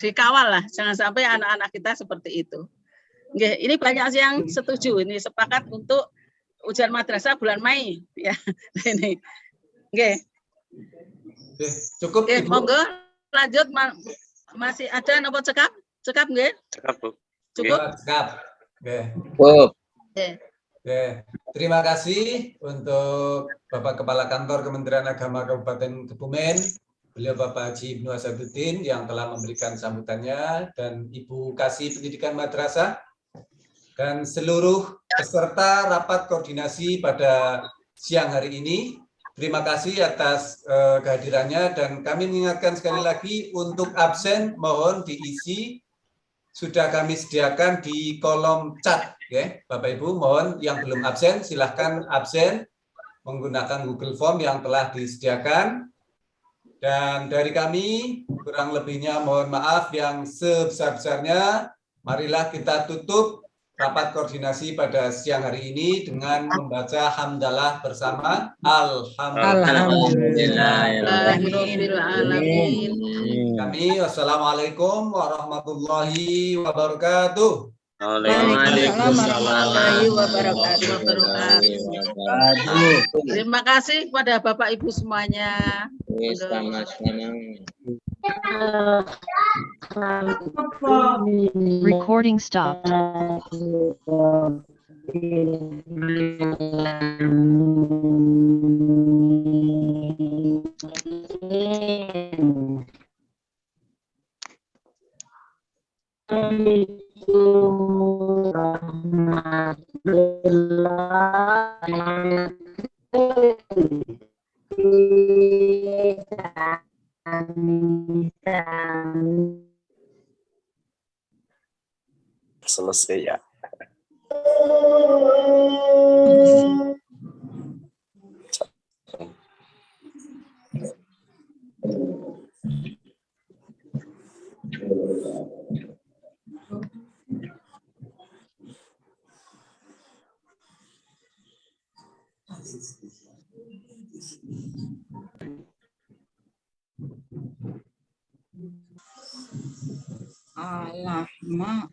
Speaker 1: dikawal lah, jangan sampai anak-anak kita seperti itu. Ini banyak yang setuju, ini sepakat untuk ujian madrasah bulan Mei ya. Ini.
Speaker 2: Cukup Ibu.
Speaker 1: Monggo lanjut, masih ada nopo cekap nggih?
Speaker 3: Cekap Bu.
Speaker 1: Cukup.
Speaker 2: Cekap. Terima kasih untuk Bapak Kepala Kantor Kementerian Agama Kabupaten Kebumen, beliau Bapak Haji Ibnu Asaduddin yang telah memberikan sambutannya, dan Ibu Kasih Pendidikan Madrasah, dan seluruh peserta rapat koordinasi pada siang hari ini. Terima kasih atas kehadirannya, dan kami mengingatkan sekali lagi untuk absen mohon diisi sudah kami sediakan di kolom chat. Oke, Bapak Ibu, mohon yang belum absen silahkan absen menggunakan Google Form yang telah disediakan. Dan dari kami kurang lebihnya mohon maaf yang sebesar-besarnya. Marilah kita tutup rapat koordinasi pada siang hari ini dengan membaca hamdalah bersama.
Speaker 1: Alhamdulillahirobbilalamin.
Speaker 2: Kami wassalamualaikum warahmatullahi wabarakatuh.
Speaker 1: Waalaikumsalam warahmatullahi wabarakatuh. Terima kasih kepada Bapak Ibu semuanya.
Speaker 7: Recording stopped.
Speaker 8: Selesai ya.
Speaker 6: Alah, Mak.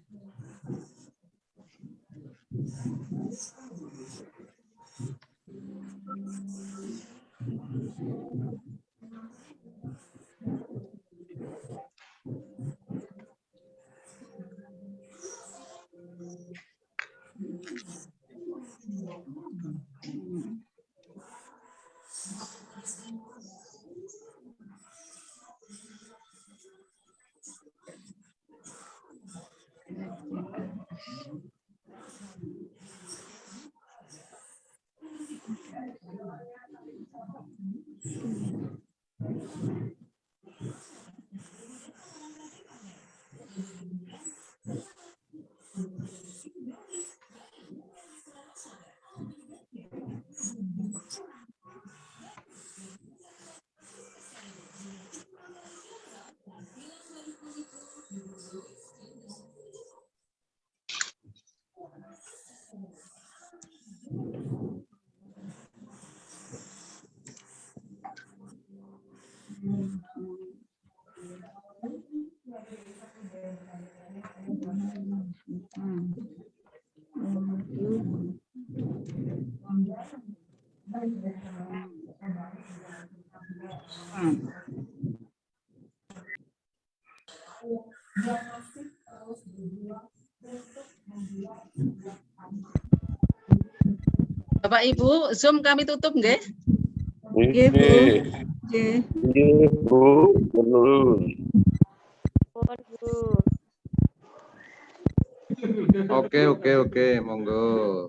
Speaker 1: Bapak Ibu, Zoom kami tutup nggih?
Speaker 6: Nggih, Bu. Nggih.
Speaker 8: Bu,
Speaker 5: Oke, monggo.